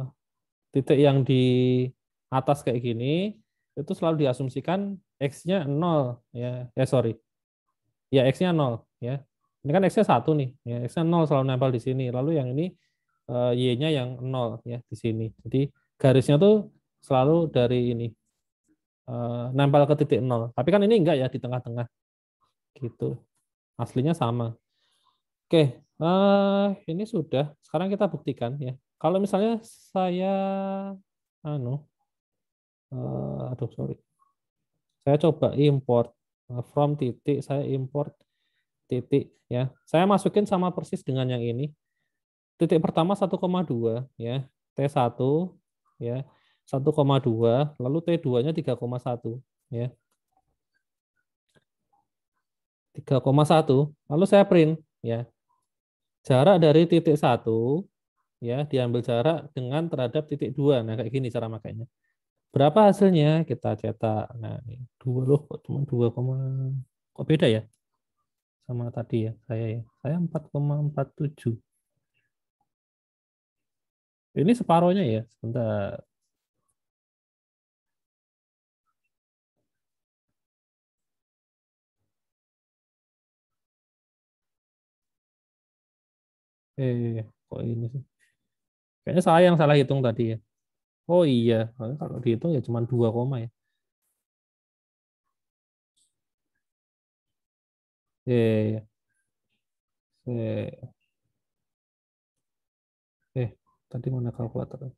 titik yang di atas kayak gini itu selalu diasumsikan x-nya 0 ya. Sorry. Ya x-nya 0 ya. Ini kan x-nya 1 nih, ya x-nya 0 selalu nempel di sini. Lalu yang ini y-nya yang 0 ya di sini. Jadi garisnya tuh selalu dari ini nempel ke titik 0. Tapi kan ini enggak ya di tengah-tengah gitu. Aslinya sama. Oke, ini sudah. Sekarang kita buktikan ya. Kalau misalnya saya anu aduh sorry. Saya coba import from titik, saya import titik ya. Saya masukin sama persis dengan yang ini. Titik pertama 1,2 ya. T1 ya. 1,2, lalu T2-nya 3,1 ya. 3,1. Lalu saya print ya. Jarak dari titik 1 ya diambil jarak dengan terhadap titik 2. Nah, kayak gini cara makainya. Berapa hasilnya? Kita cetak. Nah, ini 2 loh, kok cuma 2, kok beda ya? Sama tadi ya, saya ya. Saya 4,47. Ini separohnya ya, sebentar. Kok ini sih? Kayaknya saya yang salah hitung tadi ya. Oh iya, kalau dihitung ya cuma 2 koma ya. Eh, eh, eh, tadi mana kalkulator?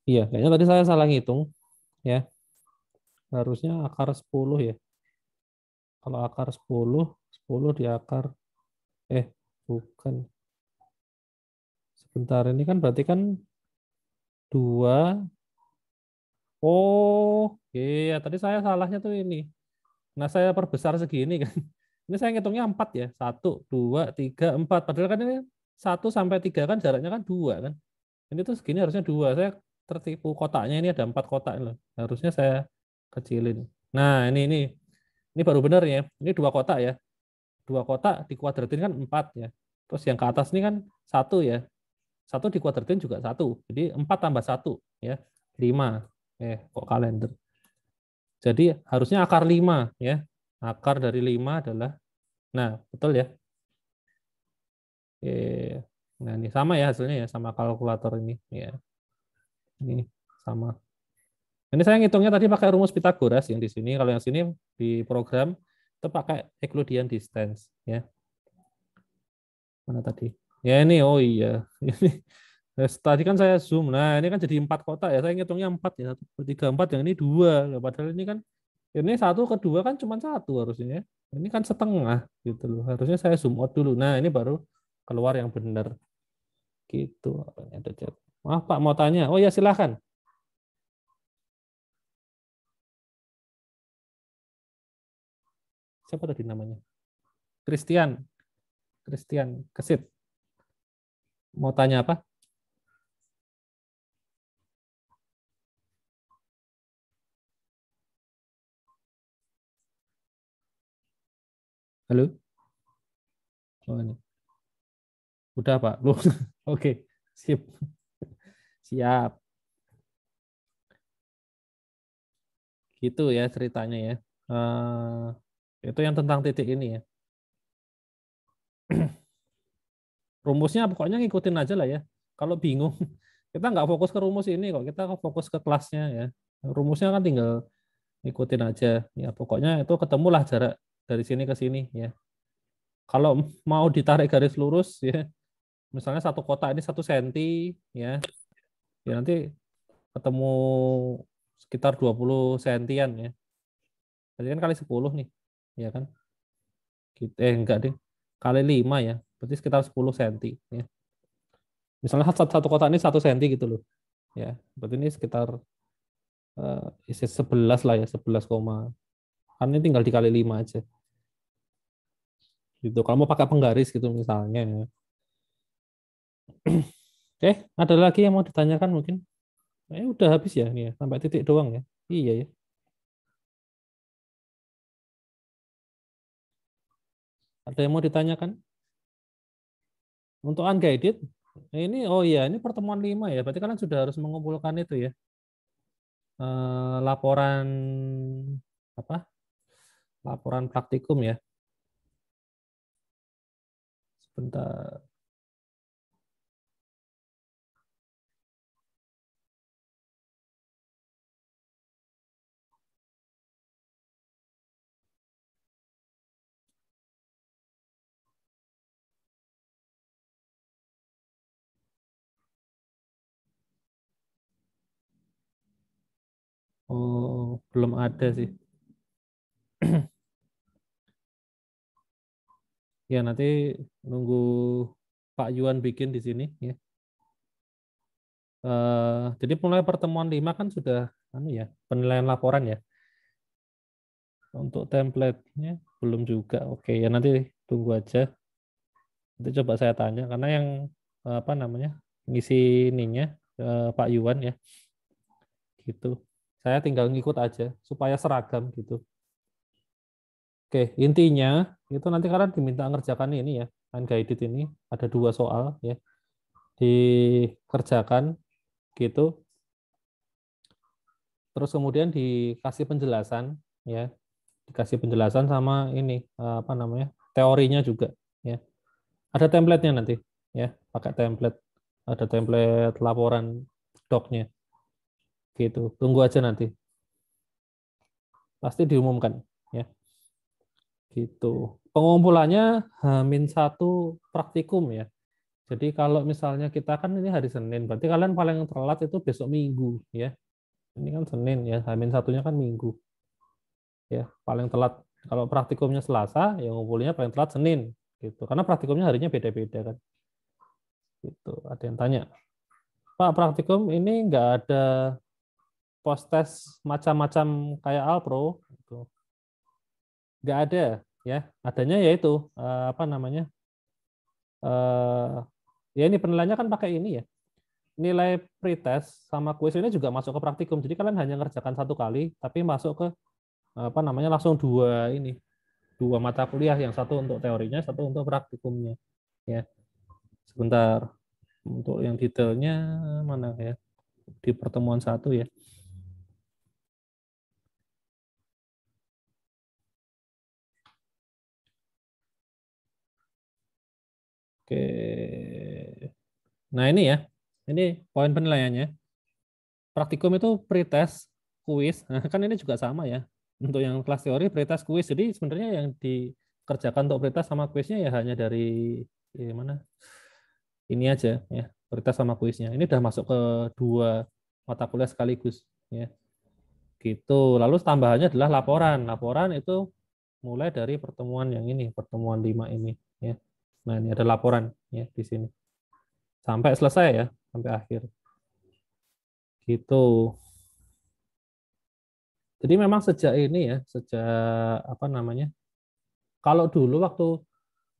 Iya, kayaknya tadi saya salah ngitung ya. Harusnya akar 10 ya. Kalau akar 10, 10 di akar, bukan. Sebentar, ini kan berarti kan 2. Oh, iya, tadi saya salahnya tuh ini. Nah, saya perbesar segini kan. Ini saya ngitungnya 4 ya. 1, 2, 3, 4. Padahal kan ini 1 sampai 3 kan jaraknya kan 2 kan. Ini tuh segini harusnya 2. Saya tertipu kotaknya ini ada 4 kotak loh. Harusnya saya kecilin. Nah, ini baru benar ya. Ini 2 kotak ya. 2 kotak dikuadratin kan 4 ya. Terus yang ke atas ini kan 1 ya. 1 dikuadratin juga 1. Jadi 4 tambah 1 ya. 5. Kok kalender. Jadi harusnya akar 5 ya. Akar dari 5 adalah, nah betul ya. Oke. Nah ini sama ya hasilnya ya, sama kalkulator ini ya. Ini sama. Ini saya ngitungnya tadi pakai rumus Pythagoras yang di sini. Kalau yang sini di program itu pakai Euclidean distance ya. Mana tadi? Ya ini, oh iya. Ini tadi kan saya zoom. Nah, ini kan jadi 4 kotak ya. Saya ngitungnya 4 ya. 1, 2, 3, 4. Yang ini 2. Padahal ini kan ini 1 ke 2 kan cuma 1 harusnya. Ini kan setengah gitu loh. Harusnya saya zoom out dulu. Nah, ini baru keluar yang benar. Gitu. Ada chat. Maaf Pak, mau tanya. Oh ya, silahkan. Siapa tadi namanya? Christian. Christian Kesit. Mau tanya apa? Halo? Oh, ini. Udah Pak. Belum. Oke. Sip. Siap. Gitu ya ceritanya ya. Itu yang tentang titik ini ya. Rumusnya pokoknya ngikutin aja lah ya. Kalau bingung, kita nggak fokus ke rumus ini kok. Kita fokus ke kelasnya ya. Rumusnya kan tinggal ngikutin aja. Ya pokoknya itu ketemulah jarak dari sini ke sini ya. Kalau mau ditarik garis lurus ya, misalnya satu kotak ini 1 senti ya, ya nanti ketemu sekitar 20 sentian ya. Jadi kan kali 10 nih, ya kan? Enggak deh, kali 5 ya, berarti sekitar 10 senti ya. Misalnya satu kotak ini 1 senti gitu loh, ya. Berarti ini sekitar isi 11 lah ya, 11, kan ini tinggal dikali 5 aja. Gitu. Kalau mau pakai penggaris gitu misalnya. Ya. Ada lagi yang mau ditanyakan mungkin? Udah habis ya nih ya, sampai titik doang ya. Iya ya. Ada yang mau ditanyakan? Untuk unguided, ini oh iya, ini pertemuan 5 ya. Berarti kalian sudah harus mengumpulkan itu ya. Laporan apa? Laporan praktikum ya. Sebentar. Oh, belum ada sih. Ya nanti nunggu Pak Yuan bikin di sini ya. Jadi mulai pertemuan 5 kan sudah ya, penilaian laporan ya. Untuk template-nya belum juga. Oke, ya nanti tunggu aja. Nanti coba saya tanya karena yang apa namanya? Ngisi ininya Pak Yuan ya. Gitu. Saya tinggal ngikut aja supaya seragam gitu. Oke, intinya itu nanti kalian diminta ngerjakan ini ya, unguided ini ada 2 soal ya, dikerjakan gitu. Terus kemudian dikasih penjelasan ya, dikasih penjelasan sama ini apa namanya teorinya juga ya. Ada template-nya nanti ya, pakai template, ada template laporan docnya gitu. Tunggu aja nanti, pasti diumumkan ya. Gitu. Pengumpulannya H-1 praktikum ya. Jadi kalau misalnya kita kan ini hari Senin, berarti kalian paling telat itu besok Minggu ya. Ini kan Senin ya, H-1-nya kan Minggu. ya paling telat kalau praktikumnya Selasa ya ngumpulnya paling telat Senin gitu karena praktikumnya harinya beda-beda kan gitu. Ada yang tanya, Pak, praktikum ini nggak ada post test macam-macam kayak Alpro gitu. Nggak ada ya, adanya yaitu apa namanya, ya ini penilaiannya kan pakai ini ya, nilai pretest sama kuis ini juga masuk ke praktikum. Jadi kalian hanya ngerjakan satu kali, tapi masuk ke apa namanya langsung dua mata kuliah, yang satu untuk teorinya, satu untuk praktikumnya. Ya, sebentar untuk yang detailnya mana ya di pertemuan satu ya. Oke, nah ini ya, ini poin penilaiannya. Praktikum itu pretest, kuis. Nah, kan ini juga sama ya. Untuk yang kelas teori, pretest, kuis. Jadi sebenarnya yang dikerjakan untuk pretest sama kuisnya ya hanya dari mana? Ini aja ya, pretest sama kuisnya. Ini udah masuk ke dua mata kuliah sekaligus ya. Gitu. Lalu tambahannya adalah laporan. Laporan itu mulai dari pertemuan yang ini, pertemuan 5 ini ya. Nah, ini ada laporan ya di sini. Sampai selesai ya, sampai akhir. Gitu. Jadi memang sejak ini ya, sejak apa namanya? Kalau dulu waktu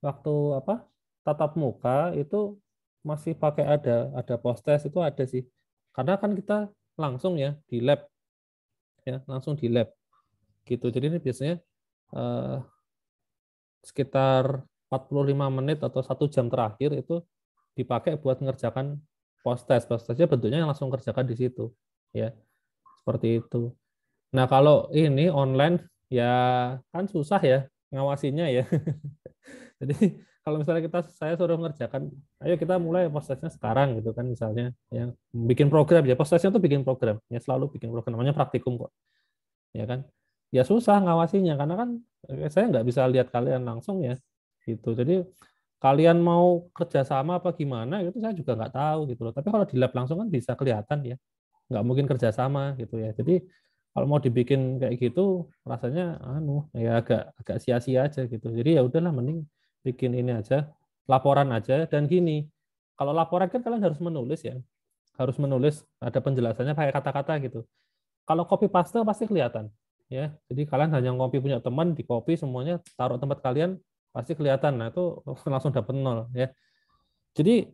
waktu apa? Tatap muka itu masih pakai ada post test itu ada sih. Karena kan kita langsung ya di lab ya, langsung di lab gitu. Jadi ini biasanya eh, sekitar 45 menit atau 1 jam terakhir itu dipakai buat mengerjakan post test. Post testnya bentuknya langsung kerjakan di situ ya. Seperti itu. Nah, kalau ini online ya kan susah ya ngawasinya ya. Jadi kalau misalnya saya suruh mengerjakan, ayo kita mulai prosesnya sekarang gitu kan misalnya ya bikin program ya prosesnya tuh bikin program ya selalu bikin program namanya praktikum kok ya kan ya susah ngawasinya karena kan saya nggak bisa lihat kalian langsung ya gitu. Jadi kalian mau kerjasama apa gimana itu saya juga nggak tahu gitu loh. Tapi kalau di lab langsung kan bisa kelihatan ya nggak mungkin kerjasama gitu ya. Jadi kalau mau dibikin kayak gitu rasanya ya agak agak sia-sia aja gitu. Jadi ya udahlah mending bikin ini aja, laporan aja. Dan gini, kalau laporan kan kalian harus menulis ya, harus menulis ada penjelasannya pakai kata-kata gitu. Kalau copy paste pasti kelihatan ya. Jadi kalian hanya copy punya teman, di copy semuanya taruh tempat kalian pasti kelihatan. Nah itu langsung dapat 0 ya. Jadi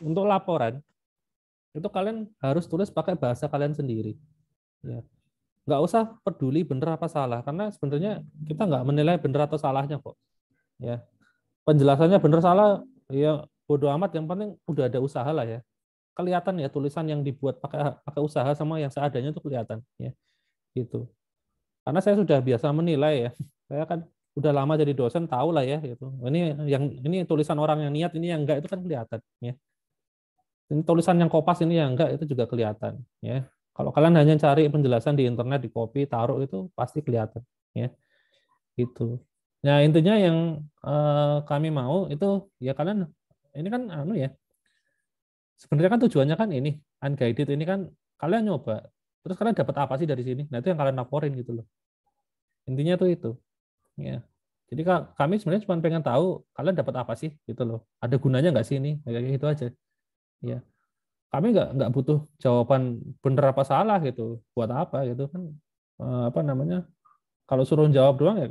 untuk laporan itu kalian harus tulis pakai bahasa kalian sendiri. Ya. Nggak usah peduli benar apa salah, karena sebenarnya kita nggak menilai benar atau salahnya kok. Ya. Penjelasannya benar salah, ya bodo amat, yang penting udah ada usaha lah ya. Kelihatan ya tulisan yang dibuat pakai pakai usaha sama yang seadanya itu kelihatan. Ya. Gitu. Karena saya sudah biasa menilai ya. Saya kan udah lama jadi dosen, tahu lah ya gitu. Ini tulisan orang yang niat, ini yang enggak itu kan kelihatan ya. Ini tulisan yang kopas, ini yang enggak itu juga kelihatan ya. Kalau kalian hanya cari penjelasan di internet, di copy, taruh itu pasti kelihatan ya. Gitu. Nah, intinya yang kami mau itu ya kalian ini kan ya. Sebenarnya kan tujuannya kan ini unguided ini kan kalian nyoba. Terus kalian dapat apa sih dari sini? Nah, itu yang kalian laporin gitu loh. Intinya tuh itu. Ya. Jadi kami sebenarnya cuma pengen tahu kalian dapat apa sih gitu loh. Ada gunanya nggak sih ini? Kayak gitu aja. Ya. Kami nggak butuh jawaban benar apa salah gitu. Buat apa gitu kan? Apa namanya? Kalau suruh jawab doang ya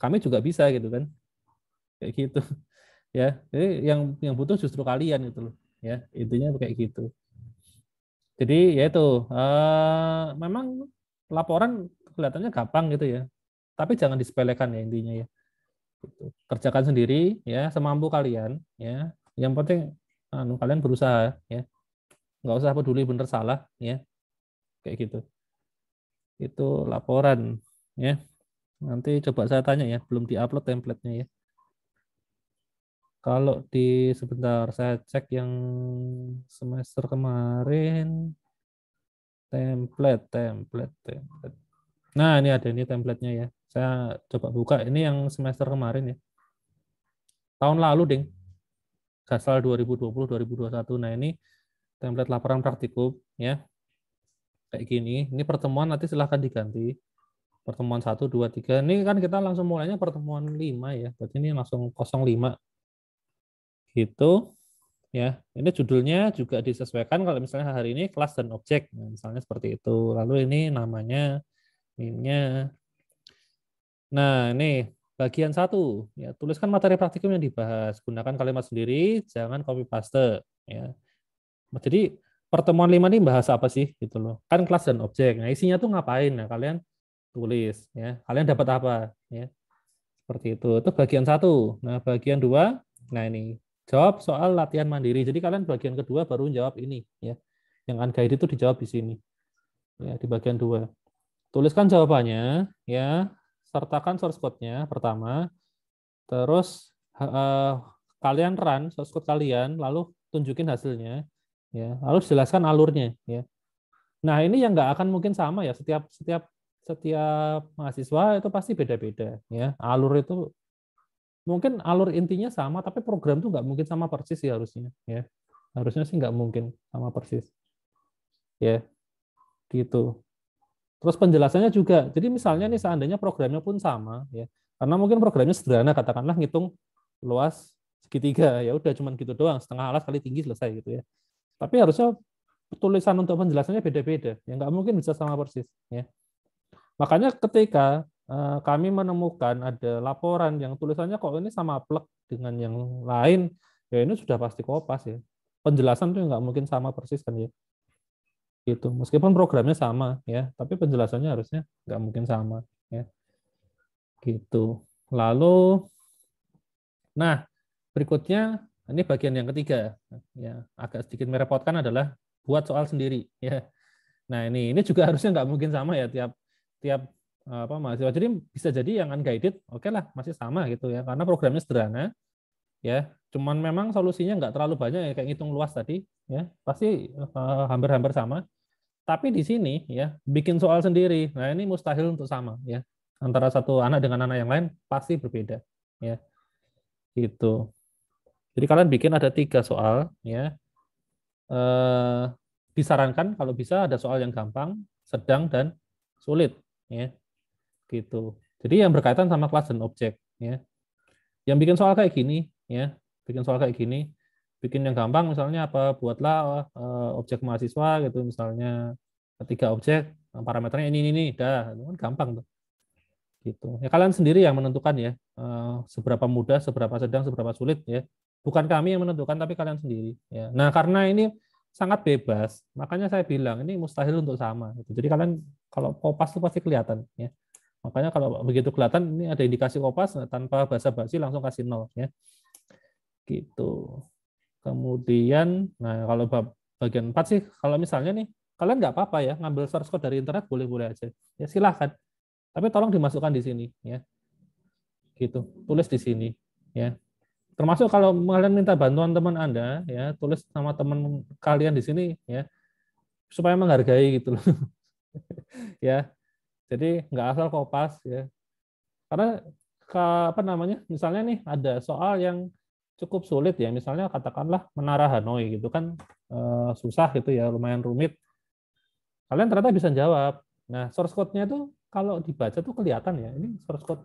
kami juga bisa gitu kan. Kayak gitu. Ya. Jadi yang butuh justru kalian gitu loh. Ya, intinya kayak gitu. Jadi ya itu memang laporan kelihatannya gampang gitu ya. Tapi jangan disepelekan ya intinya ya. Gitu. Kerjakan sendiri ya semampu kalian ya. Yang penting kalian berusaha ya. Nggak usah peduli bener salah ya. Kayak gitu. Itu laporan ya. Nanti coba saya tanya ya, belum diupload template-nya ya. Kalau di sebentar saya cek yang semester kemarin template. Nah, ini ada ini template-nya ya. Saya coba buka ini yang semester kemarin ya. Tahun lalu, Ding. Gasal 2020-2021. Nah, ini template laporan praktikum ya. Kayak gini. Ini pertemuan nanti silahkan diganti. Pertemuan 1, 2, 3. Ini kan kita langsung mulainya pertemuan 5 ya. Berarti ini langsung 05 gitu ya. Ini judulnya juga disesuaikan kalau misalnya hari ini kelas dan objek. Nah, misalnya seperti itu. Lalu ini namanya minnya. Nah, ini bagian 1 ya. Tuliskan materi praktikum yang dibahas. Gunakan kalimat sendiri, jangan copy paste ya. Jadi pertemuan 5 ini bahas apa sih gitu loh. Kan kelas dan objek. Nah, isinya tuh ngapain? Nah, kalian tulis ya. Kalian dapat apa ya? Seperti itu. Itu bagian 1. Nah, bagian 2, nah ini jawab soal latihan mandiri. Jadi kalian bagian kedua baru jawab ini ya. Yang unguided itu dijawab di sini. Ya, di bagian 2. Tuliskan jawabannya ya, sertakan source code-nya pertama. Terus kalian run source code kalian, lalu tunjukin hasilnya ya. Lalu jelaskan alurnya ya. Nah, ini yang nggak akan mungkin sama ya, setiap setiap setiap mahasiswa itu pasti beda-beda ya. Alur itu mungkin alur intinya sama, tapi program tuh nggak mungkin sama persis sih harusnya ya. Harusnya sih nggak mungkin sama persis ya, gitu. Terus penjelasannya juga, jadi misalnya nih seandainya programnya pun sama ya, karena mungkin programnya sederhana, katakanlah ngitung luas segitiga, ya udah cuman gitu doang, setengah alas kali tinggi selesai gitu ya. Tapi harusnya tulisan untuk penjelasannya beda-beda, ya nggak mungkin bisa sama persis ya. Makanya ketika kami menemukan ada laporan yang tulisannya kok ini sama plek dengan yang lain, ya ini sudah pasti kopas ya. Penjelasan tuh nggak mungkin sama persis kan ya. Gitu. Meskipun programnya sama ya, tapi penjelasannya harusnya nggak mungkin sama ya. Gitu. Lalu, nah berikutnya ini bagian yang ketiga ya, agak sedikit merepotkan adalah buat soal sendiri ya. Nah ini juga harusnya nggak mungkin sama ya tiap tiap apa mahasiswa. Jadi bisa jadi yang unguided, oke lah masih sama gitu ya, karena programnya sederhana ya. Cuman memang solusinya nggak terlalu banyak ya, kayak ngitung luas tadi ya, pasti hampir-hampir sama. Tapi di sini ya bikin soal sendiri. Nah ini mustahil untuk sama ya, antara satu anak dengan anak yang lain pasti berbeda ya. Gitu. Jadi kalian bikin ada 3 soal ya. Eh, Disarankan kalau bisa ada soal yang gampang, sedang dan sulit ya. Gitu. Jadi yang berkaitan sama kelas dan objek ya. Yang bikin soal kayak gini ya, bikin soal kayak gini, bikin yang gampang misalnya apa, buatlah objek mahasiswa gitu misalnya 3 objek, parameternya ini dah, itu kan gampang tuh. Gitu. Ya kalian sendiri yang menentukan ya, seberapa mudah, seberapa sedang, seberapa sulit ya. Bukan kami yang menentukan tapi kalian sendiri ya. Nah, karena ini sangat bebas, makanya saya bilang ini mustahil untuk sama gitu. Jadi kalian kalau kopas itu pasti kelihatan ya. Makanya kalau begitu kelihatan ini ada indikasi kopas, tanpa basa-basi langsung kasih 0 ya. Gitu. Kemudian, nah kalau bagian 4 sih, kalau misalnya nih kalian nggak apa-apa ya ngambil source code dari internet, boleh-boleh aja. Ya silahkan. Tapi tolong dimasukkan di sini ya. Gitu. Tulis di sini ya. Termasuk kalau kalian minta bantuan teman Anda ya, tulis sama teman kalian di sini ya, supaya menghargai gitu loh. Ya. Jadi nggak asal kopas ya. Karena apa namanya? Misalnya nih ada soal yang cukup sulit ya, misalnya katakanlah menara Hanoi gitu kan, susah gitu ya, lumayan rumit. Kalian ternyata bisa jawab. Nah, source code-nya itu kalau dibaca tuh kelihatan ya, ini source code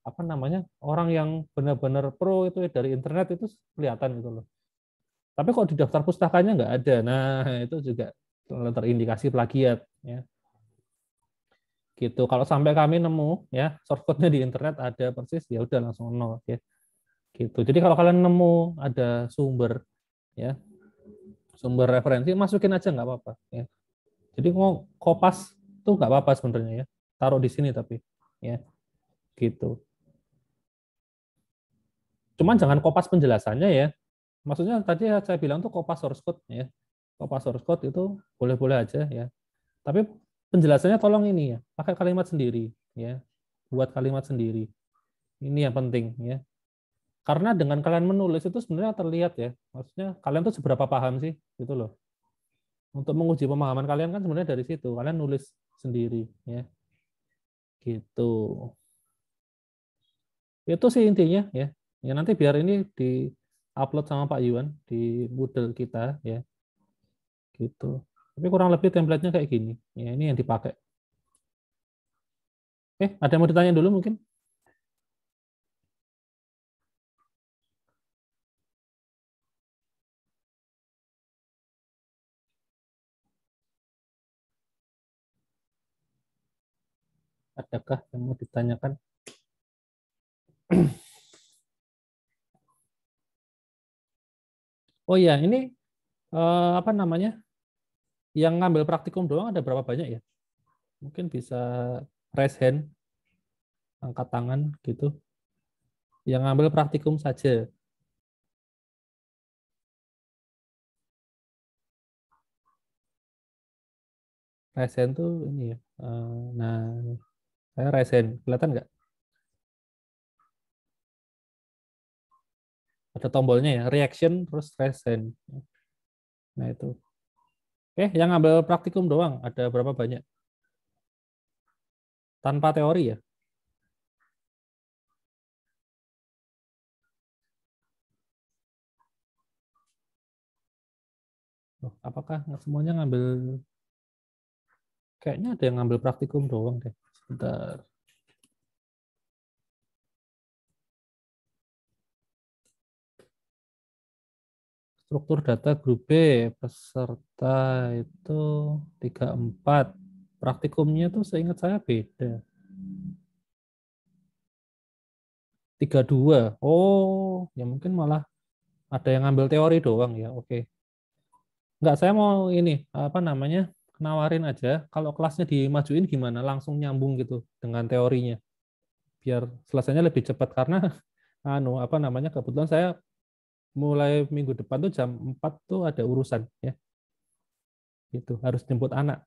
apa namanya, orang yang benar-benar pro itu ya, dari internet itu kelihatan gitu loh. Tapi kok di daftar pustakanya nggak ada. Nah, itu juga terindikasi plagiat ya. Gitu. Kalau sampai kami nemu ya source code-nya di internet ada persis, ya udah langsung 0 ya. Gitu. Jadi kalau kalian nemu ada sumber ya, sumber referensi, masukin aja nggak apa-apa ya. Jadi mau kopas tuh nggak apa-apa sebenarnya ya. Taruh di sini tapi ya gitu. Cuman jangan kopas penjelasannya ya. Maksudnya tadi saya bilang tuh kopas source code ya. Kopas source code itu boleh-boleh aja ya. Tapi penjelasannya tolong ini ya, pakai kalimat sendiri ya. Buat kalimat sendiri. Ini yang penting ya. Karena dengan kalian menulis itu sebenarnya terlihat ya. Maksudnya kalian tuh seberapa paham sih gitu loh. Untuk menguji pemahaman kalian kan sebenarnya dari situ. Kalian nulis sendiri ya. Gitu. Itu sih intinya ya. Ya nanti biar ini di upload sama Pak Yuan di Moodle kita ya. Gitu. Tapi kurang lebih template-nya kayak gini. Ya ini yang dipakai. Ada yang mau ditanya dulu mungkin? Adakah yang mau ditanyakan? Oh iya, ini apa namanya? Yang ngambil praktikum doang ada berapa banyak ya? Mungkin bisa raise hand, angkat tangan gitu. Yang ngambil praktikum saja. Raise hand tuh ini ya. Nah, saya raise hand. Kelihatan nggak? Ada tombolnya ya, reaction terus raise hand. Nah itu. Yang ngambil praktikum doang ada berapa banyak? Tanpa teori ya? Apakah semuanya ngambil? Kayaknya ada yang ngambil praktikum doang deh. Sebentar. Struktur data grup B, peserta itu 34. Praktikumnya tuh seingat saya beda. 32. Oh, ya mungkin malah ada yang ngambil teori doang ya. Oke. Enggak, saya mau ini, apa namanya, nawarin aja. Kalau kelasnya dimajuin gimana? Langsung nyambung gitu dengan teorinya. Biar selesainya lebih cepat. Karena, apa namanya, kebetulan saya mulai minggu depan tuh jam 4 tuh ada urusan. Ya, gitu. Harus jemput anak.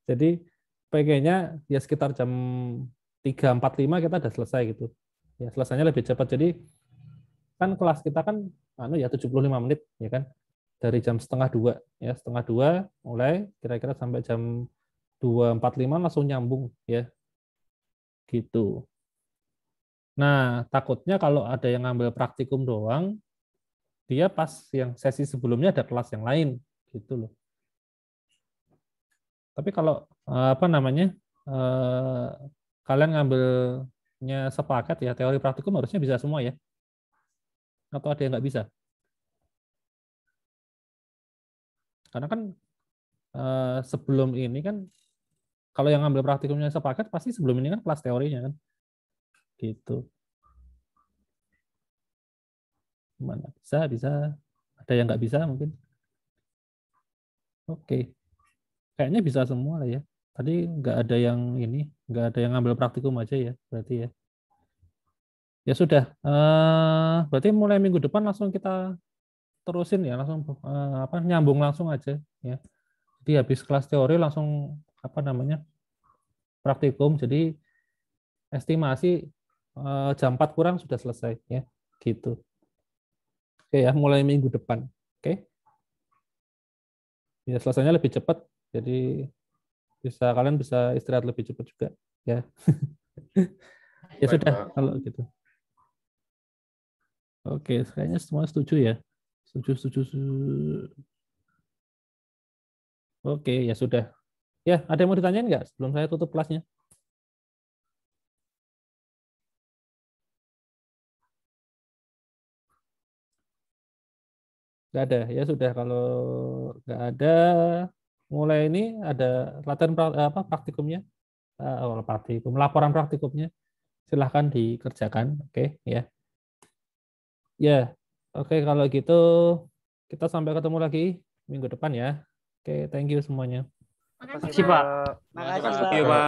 Jadi, pengennya ya sekitar jam 3.45 kita udah selesai gitu. Ya, selesainya lebih cepat. Jadi, kan kelas kita kan 75 menit ya kan, dari jam setengah 2 ya, setengah 2 mulai kira-kira sampai jam 2.45 langsung nyambung ya gitu. Nah, takutnya kalau ada yang ngambil praktikum doang, dia pas yang sesi sebelumnya ada kelas yang lain gitu loh. Tapi kalau apa namanya, kalian ngambilnya sepakat ya, teori praktikum harusnya bisa semua ya, atau ada yang nggak bisa? Karena kan sebelum ini kan, kalau yang ngambil praktikumnya sepakat pasti sebelum ini kan kelas teorinya kan gitu. Gimana? Bisa ada yang nggak bisa mungkin. Oke, kayaknya bisa semua lah ya. Tadi nggak ada yang ini, nggak ada yang ngambil praktikum aja ya berarti ya. Ya sudah, berarti mulai minggu depan langsung kita terusin ya, langsung apa, nyambung langsung aja ya. Jadi habis kelas teori langsung apa namanya, praktikum. Jadi estimasi jam 4 kurang sudah selesai ya gitu. Oke ya, mulai minggu depan. Oke. Ya selesainya lebih cepat. Jadi kalian bisa istirahat lebih cepat juga ya. Ya Baik, sudah Pak. kalau gitu. Oke, kayaknya semua setuju ya. Setuju, setuju, setuju. Oke, ya sudah. Ya, ada yang mau ditanyain nggak sebelum saya tutup kelasnya? Nggak ada. Ya sudah, kalau nggak ada, mulai ini ada latihan apa, praktikumnya. Praktikum, laporan praktikumnya. Silahkan dikerjakan. Oke, ya. Ya, oke kalau gitu kita sampai ketemu lagi minggu depan ya. Oke, thank you semuanya. Makasih, Pak. Makasih, Makasih, Pak. Pak.